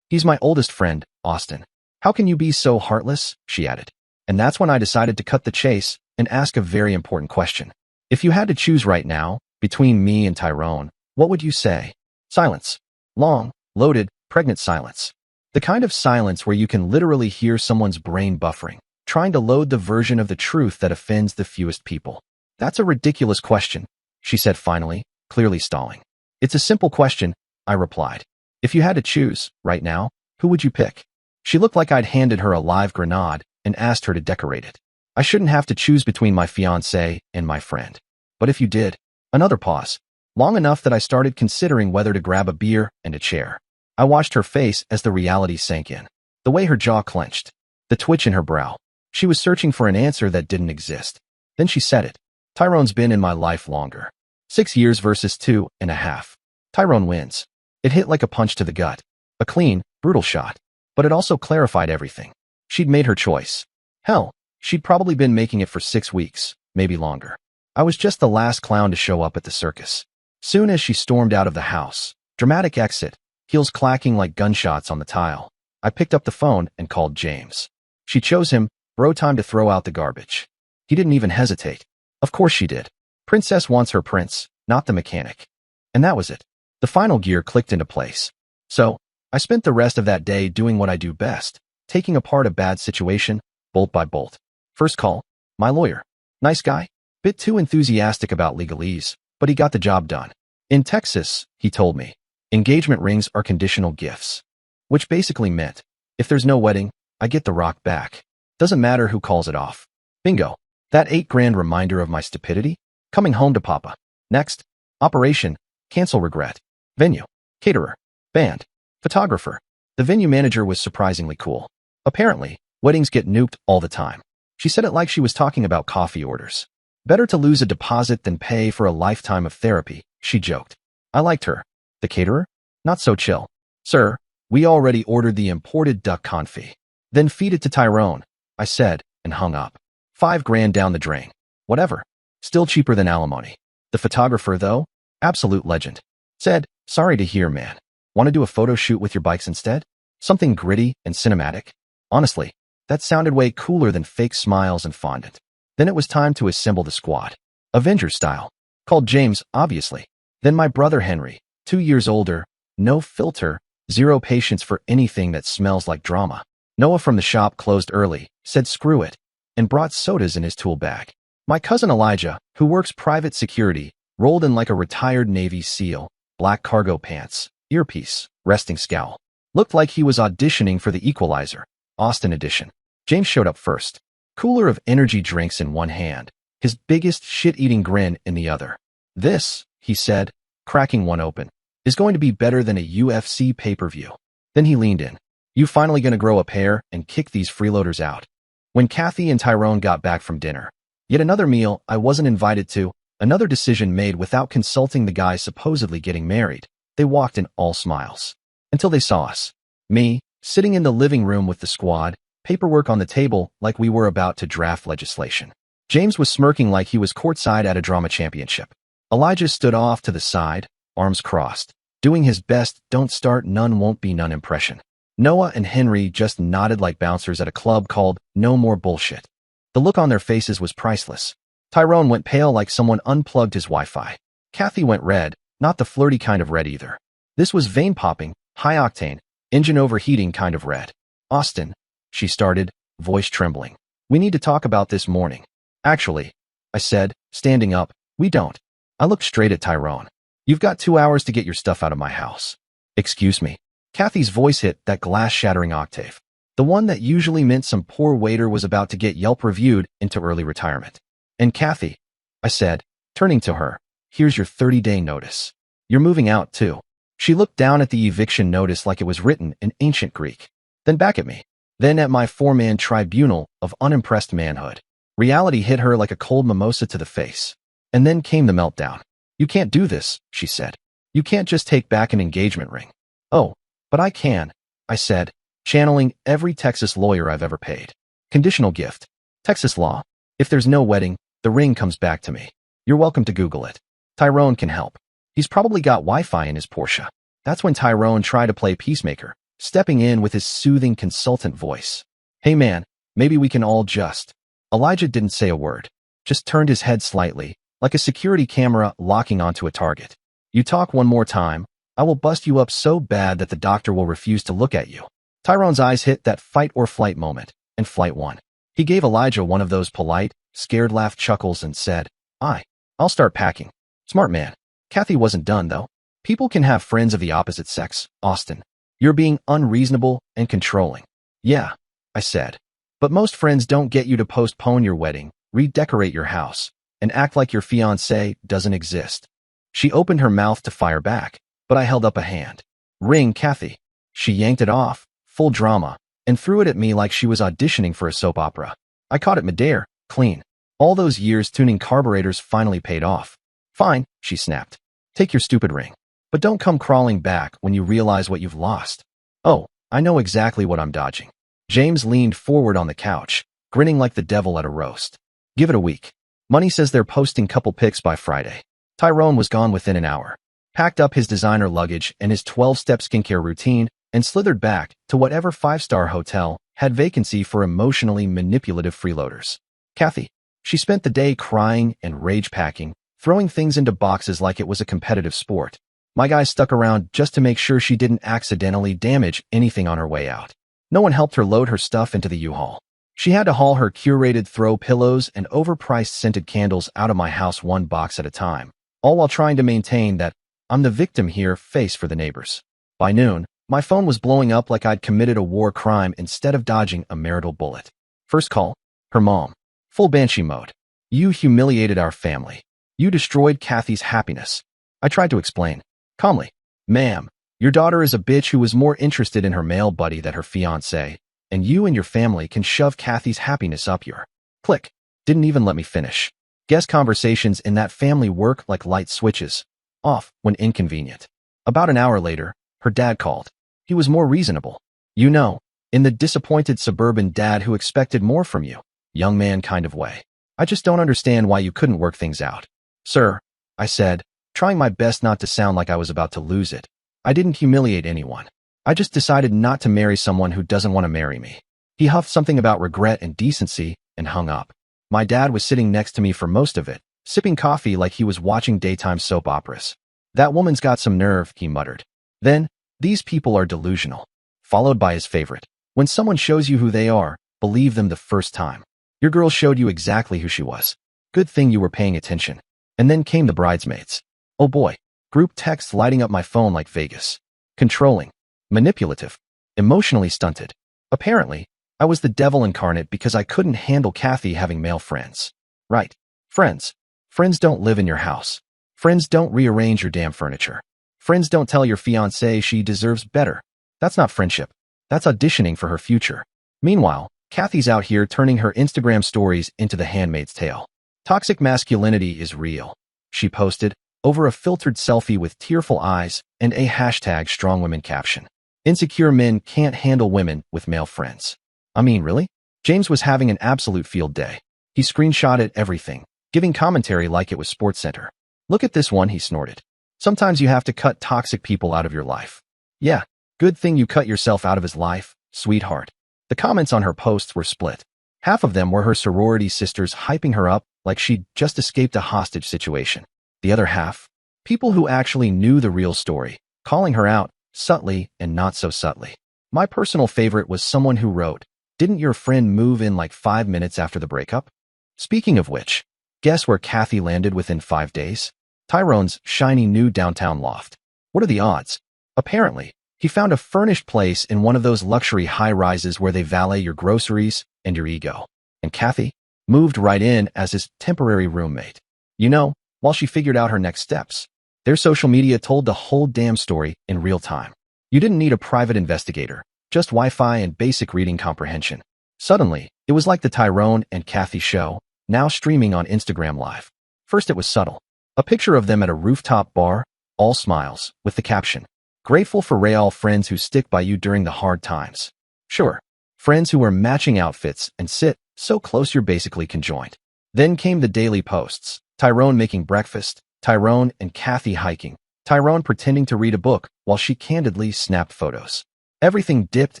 He's my oldest friend, Austin. How can you be so heartless? She added. And that's when I decided to cut the chase and ask a very important question. If you had to choose right now, between me and Tyrone, what would you say? Silence. Long, loaded, pregnant silence. The kind of silence where you can literally hear someone's brain buffering, trying to load the version of the truth that offends the fewest people. That's a ridiculous question, she said finally, clearly stalling. It's a simple question, I replied. If you had to choose, right now, who would you pick? She looked like I'd handed her a live grenade and asked her to decorate it. I shouldn't have to choose between my fiancé and my friend. But if you did, another pause, long enough that I started considering whether to grab a beer and a chair. I watched her face as the reality sank in. The way her jaw clenched, the twitch in her brow. She was searching for an answer that didn't exist. Then she said it. Tyrone's been in my life longer. 6 years versus 2.5. Tyrone wins. It hit like a punch to the gut. A clean, brutal shot. But it also clarified everything. She'd made her choice. Hell, she'd probably been making it for 6 weeks, maybe longer. I was just the last clown to show up at the circus. Soon as she stormed out of the house, dramatic exit, heels clacking like gunshots on the tile, I picked up the phone and called James. She chose him, bro, time to throw out the garbage. He didn't even hesitate. Of course she did. Princess wants her prince, not the mechanic. And that was it. The final gear clicked into place. So, I spent the rest of that day doing what I do best, taking apart a bad situation, bolt by bolt. First call, my lawyer. Nice guy. Bit too enthusiastic about legalese, but he got the job done. In Texas, he told me, engagement rings are conditional gifts. Which basically meant, if there's no wedding, I get the rock back. Doesn't matter who calls it off. Bingo. That $8,000 reminder of my stupidity? Coming home to Papa. Next. Operation. Cancel regret. Venue. Caterer. Band. Photographer. The venue manager was surprisingly cool. Apparently, weddings get nuked all the time. She said it like she was talking about coffee orders. Better to lose a deposit than pay for a lifetime of therapy, she joked. I liked her. The caterer? Not so chill. Sir, we already ordered the imported duck confit. Then feed it to Tyrone, I said, and hung up. $5,000 down the drain. Whatever. Still cheaper than alimony. The photographer, though? Absolute legend. Said, sorry to hear, man. Want to do a photo shoot with your bikes instead? Something gritty and cinematic? Honestly, that sounded way cooler than fake smiles and fondant. Then it was time to assemble the squad. Avengers style. Called James, obviously. Then my brother Henry, 2 years older, no filter, zero patience for anything that smells like drama. Noah from the shop closed early, said screw it, and brought sodas in his tool bag. My cousin Elijah, who works private security, rolled in like a retired Navy SEAL, black cargo pants, earpiece, resting scowl. Looked like he was auditioning for the Equalizer, Austin edition. James showed up first. Cooler of energy drinks in one hand, his biggest shit-eating grin in the other. This, he said, cracking one open, is going to be better than a UFC pay-per-view. Then he leaned in. You finally gonna grow a pair and kick these freeloaders out. When Kathy and Tyrone got back from dinner, yet another meal I wasn't invited to, another decision made without consulting the guy supposedly getting married, they walked in all smiles. Until they saw us. Me, sitting in the living room with the squad, paperwork on the table like we were about to draft legislation. James was smirking like he was courtside at a drama championship. Elijah stood off to the side, arms crossed, doing his best don't start none won't be none impression. Noah and Henry just nodded like bouncers at a club called No More Bullshit. The look on their faces was priceless. Tyrone went pale like someone unplugged his Wi-Fi. Kathy went red, not the flirty kind of red either. This was vein-popping, high-octane, engine overheating kind of red. Austin, she started, voice trembling. We need to talk about this morning. Actually, I said, standing up, we don't. I looked straight at Tyrone. You've got 2 hours to get your stuff out of my house. Excuse me. Kathy's voice hit that glass-shattering octave. The one that usually meant some poor waiter was about to get Yelp reviewed into early retirement. And Kathy, I said, turning to her, here's your 30-day notice. You're moving out, too. She looked down at the eviction notice like it was written in ancient Greek. Then back at me. Then at my 4-man tribunal of unimpressed manhood. Reality hit her like a cold mimosa to the face. And then came the meltdown. You can't do this, she said. You can't just take back an engagement ring. Oh, but I can, I said, channeling every Texas lawyer I've ever paid. Conditional gift. Texas law. If there's no wedding, the ring comes back to me. You're welcome to Google it. Tyrone can help. He's probably got Wi-Fi in his Porsche. That's when Tyrone tried to play peacemaker, stepping in with his soothing consultant voice. Hey man, maybe we can all just. Elijah didn't say a word, just turned his head slightly, like a security camera locking onto a target. You talk one more time, I will bust you up so bad that the doctor will refuse to look at you. Tyrone's eyes hit that fight or flight moment, and flight won. He gave Elijah one of those polite, scared laugh chuckles and said, I'll start packing. Smart man. Kathy wasn't done though. People can have friends of the opposite sex, Austin. You're being unreasonable and controlling. Yeah, I said. But most friends don't get you to postpone your wedding, redecorate your house, and act like your fiancé doesn't exist. She opened her mouth to fire back, but I held up a hand. Ring, Kathy. She yanked it off, full drama, and threw it at me like she was auditioning for a soap opera. I caught it midair, clean. All those years tuning carburetors finally paid off. Fine, she snapped. Take your stupid ring. But don't come crawling back when you realize what you've lost. Oh, I know exactly what I'm dodging. James leaned forward on the couch, grinning like the devil at a roast. Give it a week. Money says they're posting couple pics by Friday. Tyrone was gone within an hour, packed up his designer luggage and his 12-step skincare routine, and slithered back to whatever five-star hotel had vacancy for emotionally manipulative freeloaders. Kathy. She spent the day crying and rage-packing, throwing things into boxes like it was a competitive sport. My guy stuck around just to make sure she didn't accidentally damage anything on her way out. No one helped her load her stuff into the U-Haul. She had to haul her curated throw pillows and overpriced scented candles out of my house one box at a time, all while trying to maintain that I'm the victim here face for the neighbors. By noon, my phone was blowing up like I'd committed a war crime instead of dodging a marital bullet. First call, her mom. Full banshee mode. You humiliated our family. You destroyed Kathy's happiness. I tried to explain. Calmly. Ma'am, your daughter is a bitch who was more interested in her male buddy than her fiancé, and you and your family can shove Kathy's happiness up your. Click. Didn't even let me finish. Guess conversations in that family work like light switches. Off when inconvenient. About an hour later, her dad called. He was more reasonable. You know, in the disappointed suburban dad who expected more from you. Young man kind of way. I just don't understand why you couldn't work things out. Sir, I said, trying my best not to sound like I was about to lose it. I didn't humiliate anyone. I just decided not to marry someone who doesn't want to marry me. He huffed something about regret and decency and hung up. My dad was sitting next to me for most of it, sipping coffee like he was watching daytime soap operas. That woman's got some nerve, he muttered. Then, these people are delusional. Followed by his favorite. When someone shows you who they are, believe them the first time. Your girl showed you exactly who she was. Good thing you were paying attention. And then came the bridesmaids. Oh boy, group texts lighting up my phone like Vegas. Controlling. Manipulative. Emotionally stunted. Apparently, I was the devil incarnate because I couldn't handle Kathy having male friends. Right. Friends. Friends don't live in your house. Friends don't rearrange your damn furniture. Friends don't tell your fiancé she deserves better. That's not friendship. That's auditioning for her future. Meanwhile, Kathy's out here turning her Instagram stories into The Handmaid's Tale. Toxic masculinity is real, she posted, over a filtered selfie with tearful eyes and a #StrongWomen caption. Insecure men can't handle women with male friends. I mean, really? James was having an absolute field day. He screenshotted everything, giving commentary like it was SportsCenter. Look at this one, he snorted. Sometimes you have to cut toxic people out of your life. Yeah, good thing you cut yourself out of his life, sweetheart. The comments on her posts were split. Half of them were her sorority sisters hyping her up like she'd just escaped a hostage situation. The other half, people who actually knew the real story, calling her out, subtly and not so subtly. My personal favorite was someone who wrote, "Didn't your friend move in like 5 minutes after the breakup?" Speaking of which, guess where Kathy landed within 5 days? Tyrone's shiny new downtown loft. What are the odds? Apparently, he found a furnished place in one of those luxury high-rises where they valet your groceries and your ego. And Kathy moved right in as his temporary roommate. You know, while she figured out her next steps. Their social media told the whole damn story in real time. You didn't need a private investigator, just Wi-Fi and basic reading comprehension. Suddenly, it was like the Tyrone and Kathy show, now streaming on Instagram Live. First it was subtle. A picture of them at a rooftop bar, all smiles, with the caption, "Grateful for real friends who stick by you during the hard times." Sure, friends who wear matching outfits and sit so close you're basically conjoined. Then came the daily posts. Tyrone making breakfast, Tyrone and Kathy hiking, Tyrone pretending to read a book while she candidly snapped photos. Everything dipped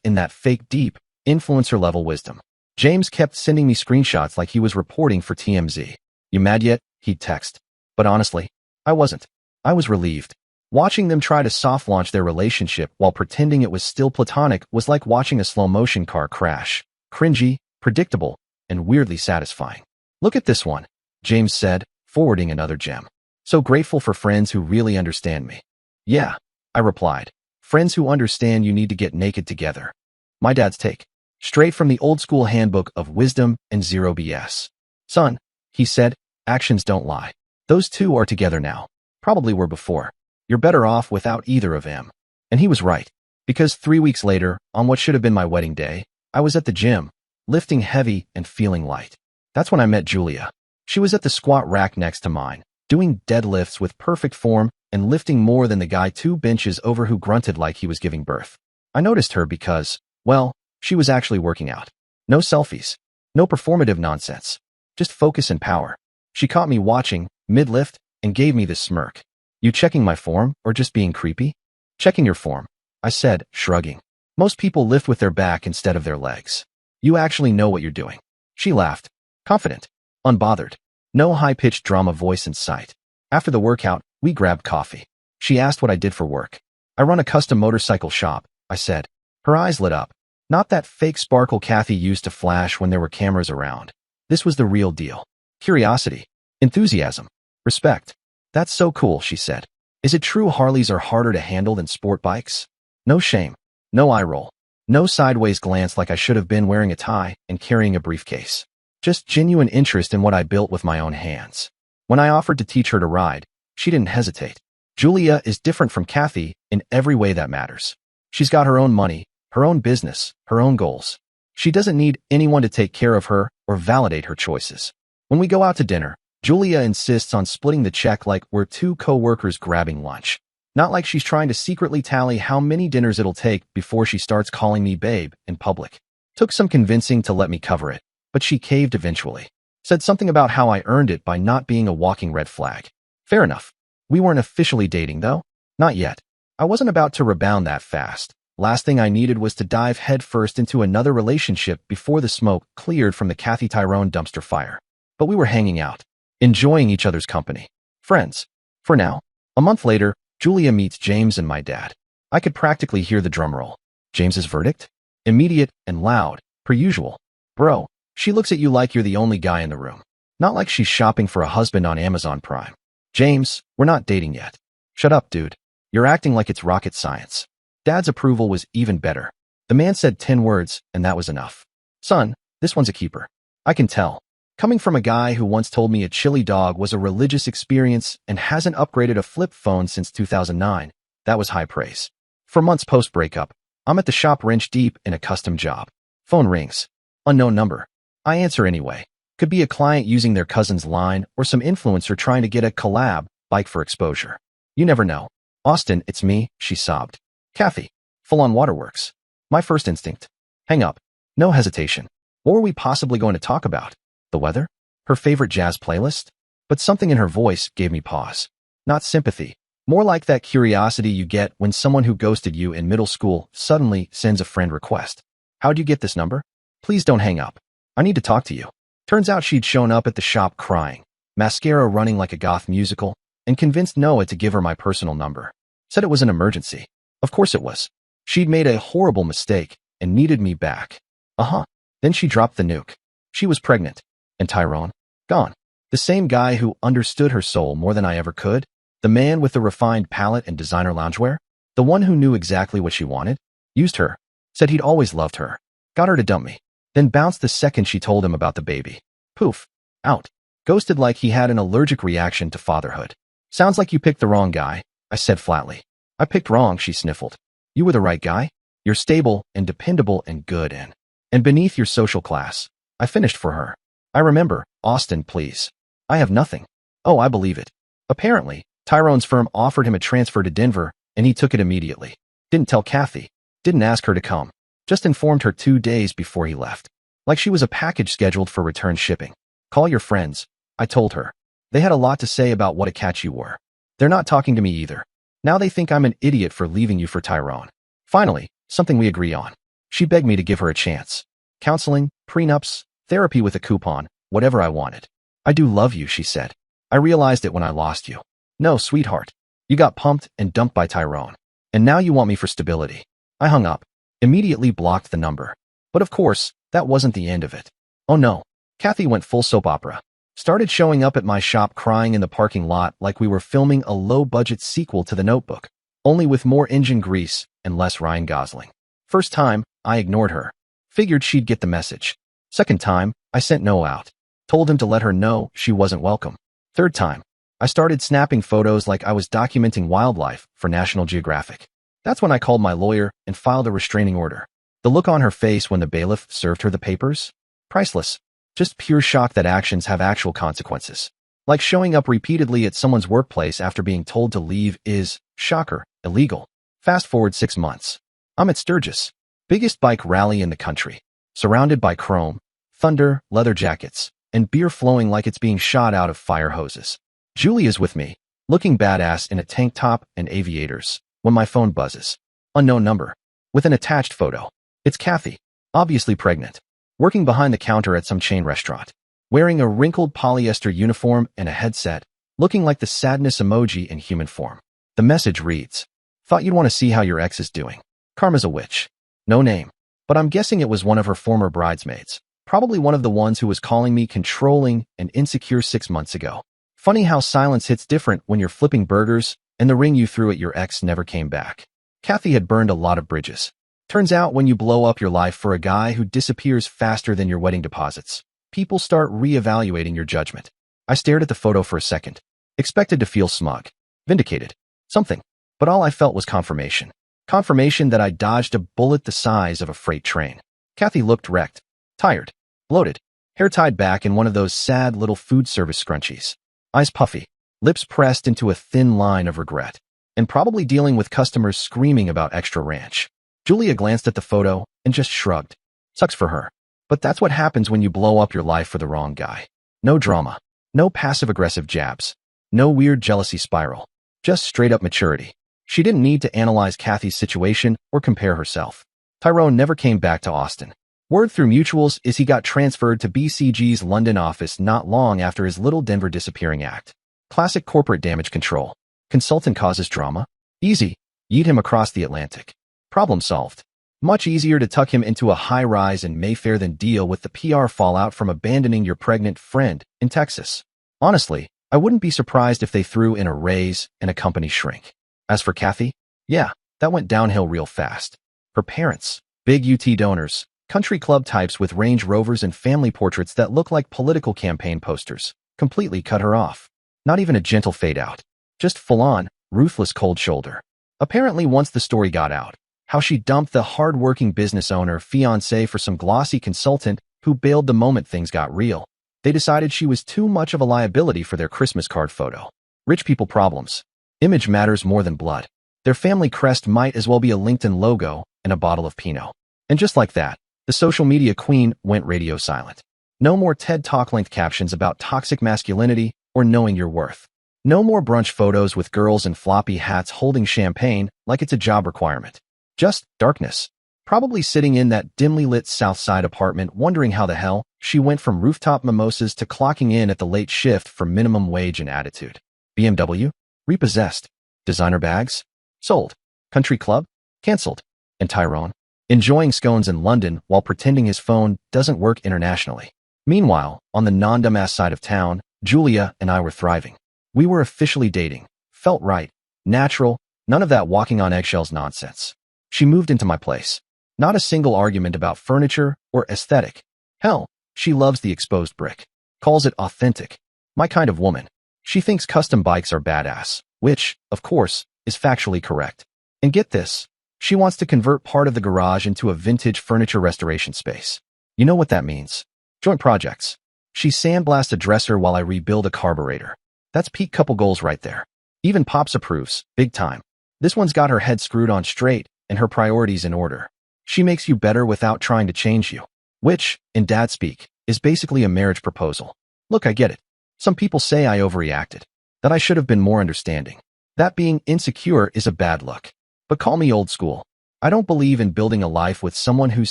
in that fake deep, influencer-level wisdom. James kept sending me screenshots like he was reporting for TMZ. "You mad yet?" he'd text. But honestly, I wasn't. I was relieved. Watching them try to soft-launch their relationship while pretending it was still platonic was like watching a slow-motion car crash. Cringy, predictable, and weirdly satisfying. "Look at this one," James said, forwarding another gem. "So grateful for friends who really understand me." "Yeah," I replied. "Friends who understand you need to get naked together." My dad's take. Straight from the old-school handbook of wisdom and zero BS. "Son," he said, "actions don't lie. Those two are together now. Probably were before. You're better off without either of them." And he was right. Because 3 weeks later, on what should have been my wedding day, I was at the gym, lifting heavy and feeling light. That's when I met Julia. She was at the squat rack next to mine, doing deadlifts with perfect form and lifting more than the guy 2 benches over who grunted like he was giving birth. I noticed her because, well, she was actually working out. No selfies. No performative nonsense. Just focus and power. She caught me watching, mid-lift, and gave me this smirk. "You checking my form, or just being creepy?" "Checking your form," I said, shrugging. "Most people lift with their back instead of their legs. You actually know what you're doing." She laughed. Confident. Unbothered. No high-pitched drama voice in sight. After the workout, we grabbed coffee. She asked what I did for work. "I run a custom motorcycle shop," I said. Her eyes lit up. Not that fake sparkle Kathy used to flash when there were cameras around. This was the real deal. Curiosity. Enthusiasm. Respect. "That's so cool," she said. "Is it true Harleys are harder to handle than sport bikes?" No shame. No eye roll. No sideways glance like I should have been wearing a tie and carrying a briefcase. Just genuine interest in what I built with my own hands. When I offered to teach her to ride, she didn't hesitate. Julia is different from Kathy in every way that matters. She's got her own money, her own business, her own goals. She doesn't need anyone to take care of her or validate her choices. When we go out to dinner, Julia insists on splitting the check like we're 2 co-workers grabbing lunch. Not like she's trying to secretly tally how many dinners it'll take before she starts calling me babe in public. Took some convincing to let me cover it, but she caved eventually. Said something about how I earned it by not being a walking red flag. Fair enough. We weren't officially dating, though. Not yet. I wasn't about to rebound that fast. Last thing I needed was to dive headfirst into another relationship before the smoke cleared from the Kathy Tyrone dumpster fire. But we were hanging out, enjoying each other's company. Friends. For now. A month later, Julia meets James and my dad. I could practically hear the drum roll. James's verdict? Immediate and loud, per usual. "Bro, she looks at you like you're the only guy in the room. Not like she's shopping for a husband on Amazon Prime. James, we're not dating yet." "Shut up, dude. You're acting like it's rocket science." Dad's approval was even better. The man said 10 words, and that was enough. "Son, this one's a keeper. I can tell. Coming from a guy who once told me a chili dog was a religious experience and hasn't upgraded a flip phone since 2009, that was high praise." For months post-breakup, I'm at the shop wrench deep in a custom job. Phone rings. Unknown number. I answer anyway. Could be a client using their cousin's line or some influencer trying to get a collab, bike for exposure. You never know. "Austin, it's me," she sobbed. "Kathy." Full-on waterworks. My first instinct. Hang up. No hesitation. What were we possibly going to talk about? The weather? Her favorite jazz playlist? But something in her voice gave me pause. Not sympathy. More like that curiosity you get when someone who ghosted you in middle school suddenly sends a friend request. "How'd you get this number? Please don't hang up. I need to talk to you." Turns out she'd shown up at the shop crying, mascara running like a goth musical, and convinced Noah to give her my personal number. Said it was an emergency. Of course it was. She'd made a horrible mistake and needed me back. Then she dropped the nuke. She was pregnant. And Tyrone? Gone. The same guy who understood her soul more than I ever could? The man with the refined palate and designer loungewear? The one who knew exactly what she wanted? Used her. Said he'd always loved her. Got her to dump me. Then bounced the second she told him about the baby. Poof. Out. Ghosted like he had an allergic reaction to fatherhood. "Sounds like you picked the wrong guy," I said flatly. "I picked wrong," she sniffled. "You were the right guy. You're stable and dependable and good and beneath your social class." I finished for her. "I remember. Austin, please. I have nothing." "Oh, I believe it." Apparently, Tyrone's firm offered him a transfer to Denver, and he took it immediately. Didn't tell Kathy. Didn't ask her to come. Just informed her 2 days before he left. Like she was a package scheduled for return shipping. Call your friends, I told her. They had a lot to say about what a catch you were. They're not talking to me either. Now they think I'm an idiot for leaving you for Tyrone. Finally, something we agree on. She begged me to give her a chance. Counseling, prenups, therapy with a coupon, whatever I wanted. I do love you, she said. I realized it when I lost you. No, sweetheart. You got pumped and dumped by Tyrone. And now you want me for stability. I hung up. Immediately blocked the number. But of course, that wasn't the end of it. Oh no. Kathy went full soap opera. Started showing up at my shop crying in the parking lot like we were filming a low-budget sequel to The Notebook, only with more engine grease and less Ryan Gosling. First time, I ignored her. Figured she'd get the message. Second time, I sent Noah out. Told him to let her know she wasn't welcome. Third time, I started snapping photos like I was documenting wildlife for National Geographic. That's when I called my lawyer and filed a restraining order. The look on her face when the bailiff served her the papers? Priceless. Just pure shock that actions have actual consequences. Like showing up repeatedly at someone's workplace after being told to leave is, shocker, illegal. Fast forward 6 months. I'm at Sturgis, biggest bike rally in the country, surrounded by chrome, thunder, leather jackets, and beer flowing like it's being shot out of fire hoses. Julia's with me, looking badass in a tank top and aviators, when my phone buzzes. Unknown number. With an attached photo. It's Kathy, obviously pregnant, working behind the counter at some chain restaurant, wearing a wrinkled polyester uniform and a headset, looking like the sadness emoji in human form. The message reads, "Thought you'd want to see how your ex is doing. Karma's a witch." No name, but I'm guessing it was one of her former bridesmaids, probably one of the ones who was calling me controlling and insecure 6 months ago. Funny how silence hits different when you're flipping burgers and the ring you threw at your ex never came back. Kathy had burned a lot of bridges. Turns out when you blow up your life for a guy who disappears faster than your wedding deposits, people start re-evaluating your judgment. I stared at the photo for a second, expected to feel smug, vindicated, something, but all I felt was confirmation. Confirmation that I dodged a bullet the size of a freight train. Kathy looked wrecked, tired, bloated, hair tied back in one of those sad little food service scrunchies. Eyes puffy, lips pressed into a thin line of regret, and probably dealing with customers screaming about extra ranch. Julia glanced at the photo and just shrugged. Sucks for her. But that's what happens when you blow up your life for the wrong guy. No drama. No passive-aggressive jabs. No weird jealousy spiral. Just straight-up maturity. She didn't need to analyze Kathy's situation or compare herself. Tyrone never came back to Austin. Word through mutuals is he got transferred to BCG's London office not long after his little Denver disappearing act. Classic corporate damage control. Consultant causes drama. Easy. Yeet him across the Atlantic. Problem solved. Much easier to tuck him into a high-rise in Mayfair than deal with the PR fallout from abandoning your pregnant friend in Texas. Honestly, I wouldn't be surprised if they threw in a raise and a company shrink. As for Kathy, yeah, that went downhill real fast. Her parents, big UT donors, country club types with Range Rovers and family portraits that look like political campaign posters, completely cut her off. Not even a gentle fade-out. Just full-on, ruthless cold shoulder. Apparently once the story got out, how she dumped the hard-working business owner Fiancé for some glossy consultant who bailed the moment things got real. They decided she was too much of a liability for their Christmas card photo. Rich people problems. Image matters more than blood. Their family crest might as well be a LinkedIn logo and a bottle of Pinot. And just like that, the social media queen went radio silent. No more TED Talk-length captions about toxic masculinity or knowing your worth. No more brunch photos with girls in floppy hats holding champagne like it's a job requirement. Just darkness. Probably sitting in that dimly lit South Side apartment wondering how the hell she went from rooftop mimosas to clocking in at the late shift for minimum wage and attitude. BMW? Repossessed. Designer bags? Sold. Country club? Cancelled. And Tyrone? Enjoying scones in London while pretending his phone doesn't work internationally. Meanwhile, on the non-dumbass side of town, Julia and I were thriving. We were officially dating. Felt right. Natural. None of that walking on eggshells nonsense. She moved into my place. Not a single argument about furniture or aesthetic. Hell, she loves the exposed brick. Calls it authentic. My kind of woman. She thinks custom bikes are badass, which, of course, is factually correct. And get this, she wants to convert part of the garage into a vintage furniture restoration space. You know what that means. Joint projects. She sandblasts a dresser while I rebuild a carburetor. That's peak couple goals right there. Even Pops approves, big time. This one's got her head screwed on straight and her priorities in order. She makes you better without trying to change you. Which, in dad speak, is basically a marriage proposal. Look, I get it. Some people say I overreacted. That I should have been more understanding. That being insecure is a bad look. But call me old school. I don't believe in building a life with someone who's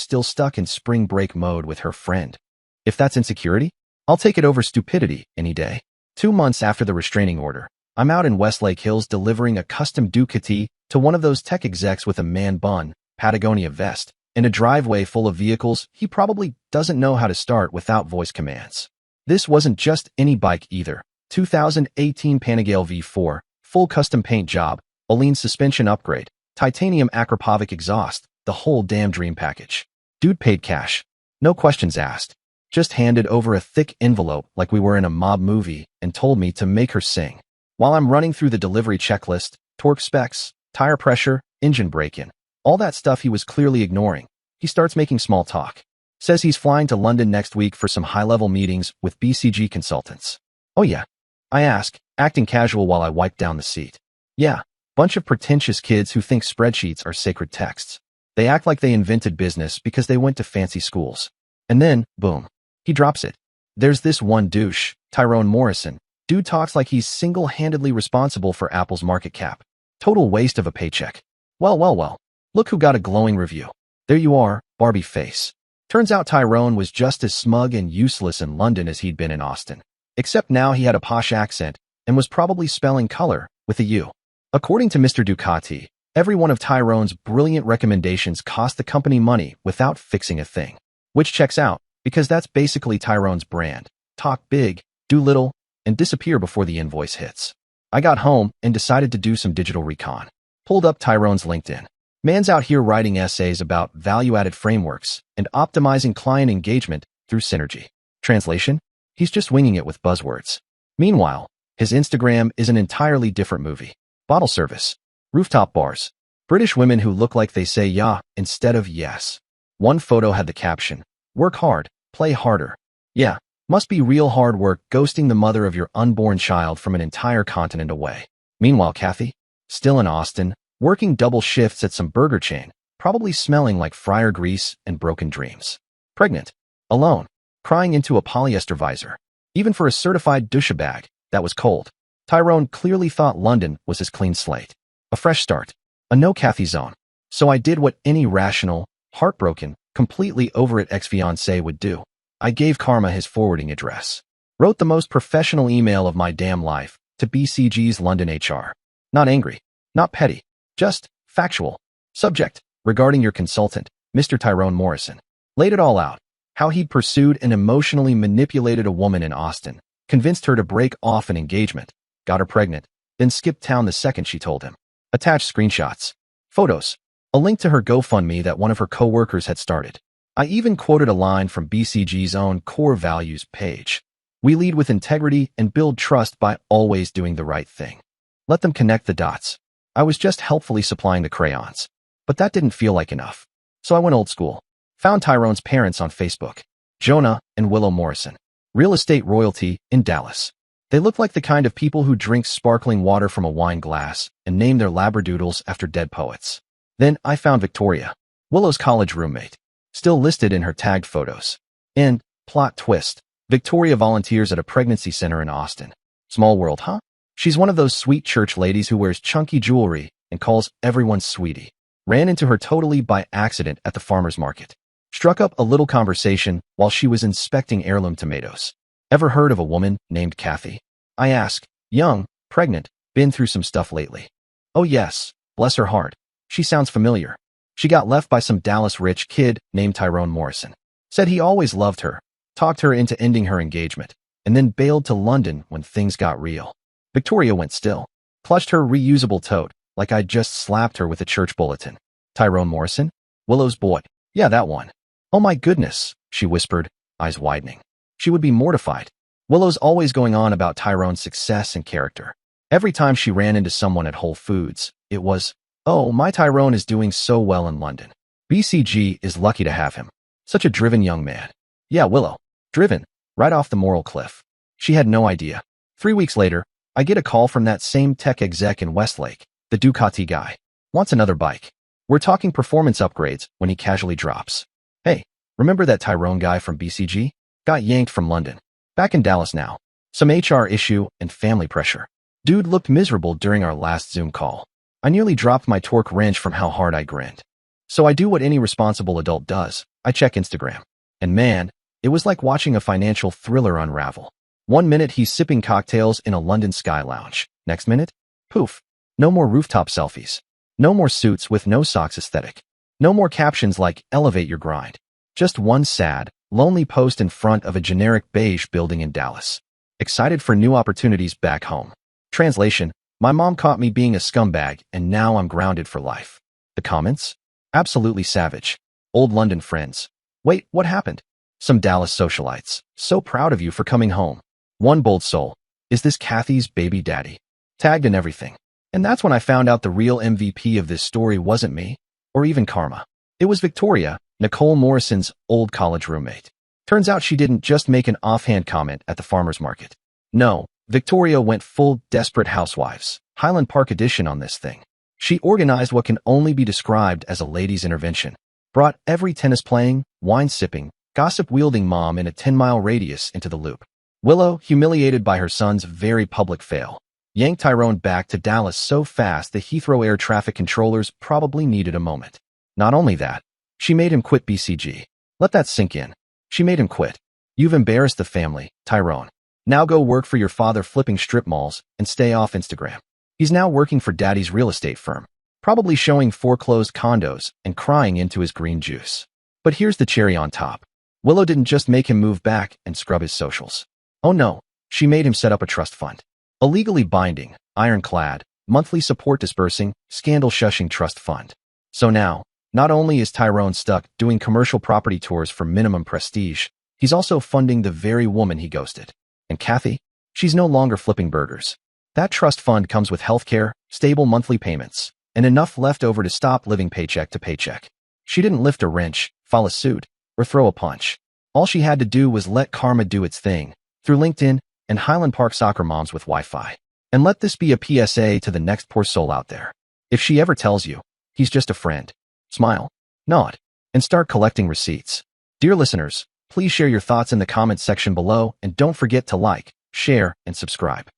still stuck in spring break mode with her friend. If that's insecurity, I'll take it over stupidity any day. 2 months after the restraining order, I'm out in Westlake Hills delivering a custom Ducati to one of those tech execs with a man bun, Patagonia vest, and a driveway full of vehicles he probably doesn't know how to start without voice commands. This wasn't just any bike either. 2018 Panigale V4, full custom paint job, Olean suspension upgrade, titanium Akrapovic exhaust, the whole damn dream package. Dude paid cash. No questions asked. Just handed over a thick envelope like we were in a mob movie and told me to make her sing. While I'm running through the delivery checklist, torque specs, tire pressure, engine break-in, all that stuff he was clearly ignoring, he starts making small talk. Says he's flying to London next week for some high-level meetings with BCG consultants. Oh yeah. I ask, acting casual while I wipe down the seat. Yeah, bunch of pretentious kids who think spreadsheets are sacred texts. They act like they invented business because they went to fancy schools. And then, boom, he drops it. There's this one douche, Tyrone Morrison. Dude talks like he's single-handedly responsible for Apple's market cap. Total waste of a paycheck. Well. Look who got a glowing review. There you are, Barbie face. Turns out Tyrone was just as smug and useless in London as he'd been in Austin. Except now he had a posh accent and was probably spelling color with a U. According to Mr. Ducati, every one of Tyrone's brilliant recommendations cost the company money without fixing a thing. Which checks out, because that's basically Tyrone's brand. Talk big, do little, and disappear before the invoice hits. I got home and decided to do some digital recon. Pulled up Tyrone's LinkedIn. Man's out here writing essays about value-added frameworks and optimizing client engagement through synergy. Translation? He's just winging it with buzzwords. Meanwhile, his Instagram is an entirely different movie. Bottle service. Rooftop bars. British women who look like they say yeah instead of yes. One photo had the caption, "Work hard, play harder." Yeah, must be real hard work ghosting the mother of your unborn child from an entire continent away. Meanwhile, Kathy, still in Austin, working double shifts at some burger chain, probably smelling like fryer grease and broken dreams. Pregnant. Alone. Crying into a polyester visor. Even for a certified douche bag, that was cold. Tyrone clearly thought London was his clean slate. A fresh start. A no Kathy zone. So I did what any rational, heartbroken, completely over it ex-fiancé would do. I gave Karma his forwarding address. Wrote the most professional email of my damn life to BCG's London HR. Not angry. Not petty. Just factual. Subject, regarding your consultant, Mr. Tyrone Morrison. Laid it all out. How he'd pursued and emotionally manipulated a woman in Austin, convinced her to break off an engagement, got her pregnant, then skipped town the second she told him. Attached screenshots. Photos. A link to her GoFundMe that one of her co-workers had started. I even quoted a line from BCG's own core values page. We lead with integrity and build trust by always doing the right thing. Let them connect the dots. I was just helpfully supplying the crayons. But that didn't feel like enough. So I went old school. Found Tyrone's parents on Facebook. Jonah and Willow Morrison. Real estate royalty in Dallas. They look like the kind of people who drink sparkling water from a wine glass and name their labradoodles after dead poets. Then I found Victoria, Willow's college roommate, still listed in her tagged photos. And, plot twist, Victoria volunteers at a pregnancy center in Austin. Small world, huh? She's one of those sweet church ladies who wears chunky jewelry and calls everyone sweetie. Ran into her totally by accident at the farmer's market. Struck up a little conversation while she was inspecting heirloom tomatoes. Ever heard of a woman named Kathy? I ask. Young, pregnant, been through some stuff lately. Oh yes, bless her heart. She sounds familiar. She got left by some Dallas rich kid named Tyrone Morrison. Said he always loved her, talked her into ending her engagement, and then bailed to London when things got real. Victoria went still. Clutched her reusable tote, like I'd just slapped her with a church bulletin. Tyrone Morrison? Willow's boy. Yeah, that one. Oh my goodness, she whispered, eyes widening. She would be mortified. Willow's always going on about Tyrone's success and character. Every time she ran into someone at Whole Foods, it was, oh, my Tyrone is doing so well in London. BCG is lucky to have him. Such a driven young man. Yeah, Willow. Driven. Right off the moral cliff. She had no idea. 3 weeks later, I get a call from that same tech exec in Westlake, the Ducati guy. Wants another bike. We're talking performance upgrades when he casually drops. Hey, remember that Tyrone guy from BCG? Got yanked from London. Back in Dallas now. Some HR issue and family pressure. Dude looked miserable during our last Zoom call. I nearly dropped my torque wrench from how hard I grinned. So I do what any responsible adult does. I check Instagram. And man, it was like watching a financial thriller unravel. One minute he's sipping cocktails in a London Sky Lounge. Next minute, poof. No more rooftop selfies. No more suits with no socks aesthetic. No more captions like elevate your grind. Just one sad, lonely post in front of a generic beige building in Dallas. Excited for new opportunities back home. Translation: my mom caught me being a scumbag and now I'm grounded for life. The comments? Absolutely savage. Old London friends. Wait, what happened? Some Dallas socialites. So proud of you for coming home. One bold soul. Is this Kathy's baby daddy? Tagged and everything. And that's when I found out the real MVP of this story wasn't me, or even Karma. It was Victoria, Nicole Morrison's old college roommate. Turns out she didn't just make an offhand comment at the farmer's market. No, Victoria went full Desperate Housewives, Highland Park edition on this thing. She organized what can only be described as a ladies' intervention. Brought every tennis-playing, wine-sipping, gossip-wielding mom in a 10-mile radius into the loop. Willow, humiliated by her son's very public fail, yanked Tyrone back to Dallas so fast the Heathrow air traffic controllers probably needed a moment. Not only that, she made him quit BCG. Let that sink in. She made him quit. You've embarrassed the family, Tyrone. Now go work for your father flipping strip malls and stay off Instagram. He's now working for daddy's real estate firm, probably showing foreclosed condos and crying into his green juice. But here's the cherry on top. Willow didn't just make him move back and scrub his socials. Oh no, she made him set up a trust fund. A legally binding, ironclad, monthly support dispersing, scandal shushing trust fund. So now, not only is Tyrone stuck doing commercial property tours for minimum prestige, he's also funding the very woman he ghosted. And Kathy? She's no longer flipping burgers. That trust fund comes with healthcare, stable monthly payments, and enough left over to stop living paycheck to paycheck. She didn't lift a wrench, file a suit, or throw a punch. All she had to do was let karma do its thing, through LinkedIn and Highland Park soccer moms with Wi-Fi. And let this be a PSA to the next poor soul out there. If she ever tells you, he's just a friend, smile, nod, and start collecting receipts. Dear listeners, please share your thoughts in the comments section below and don't forget to like, share, and subscribe.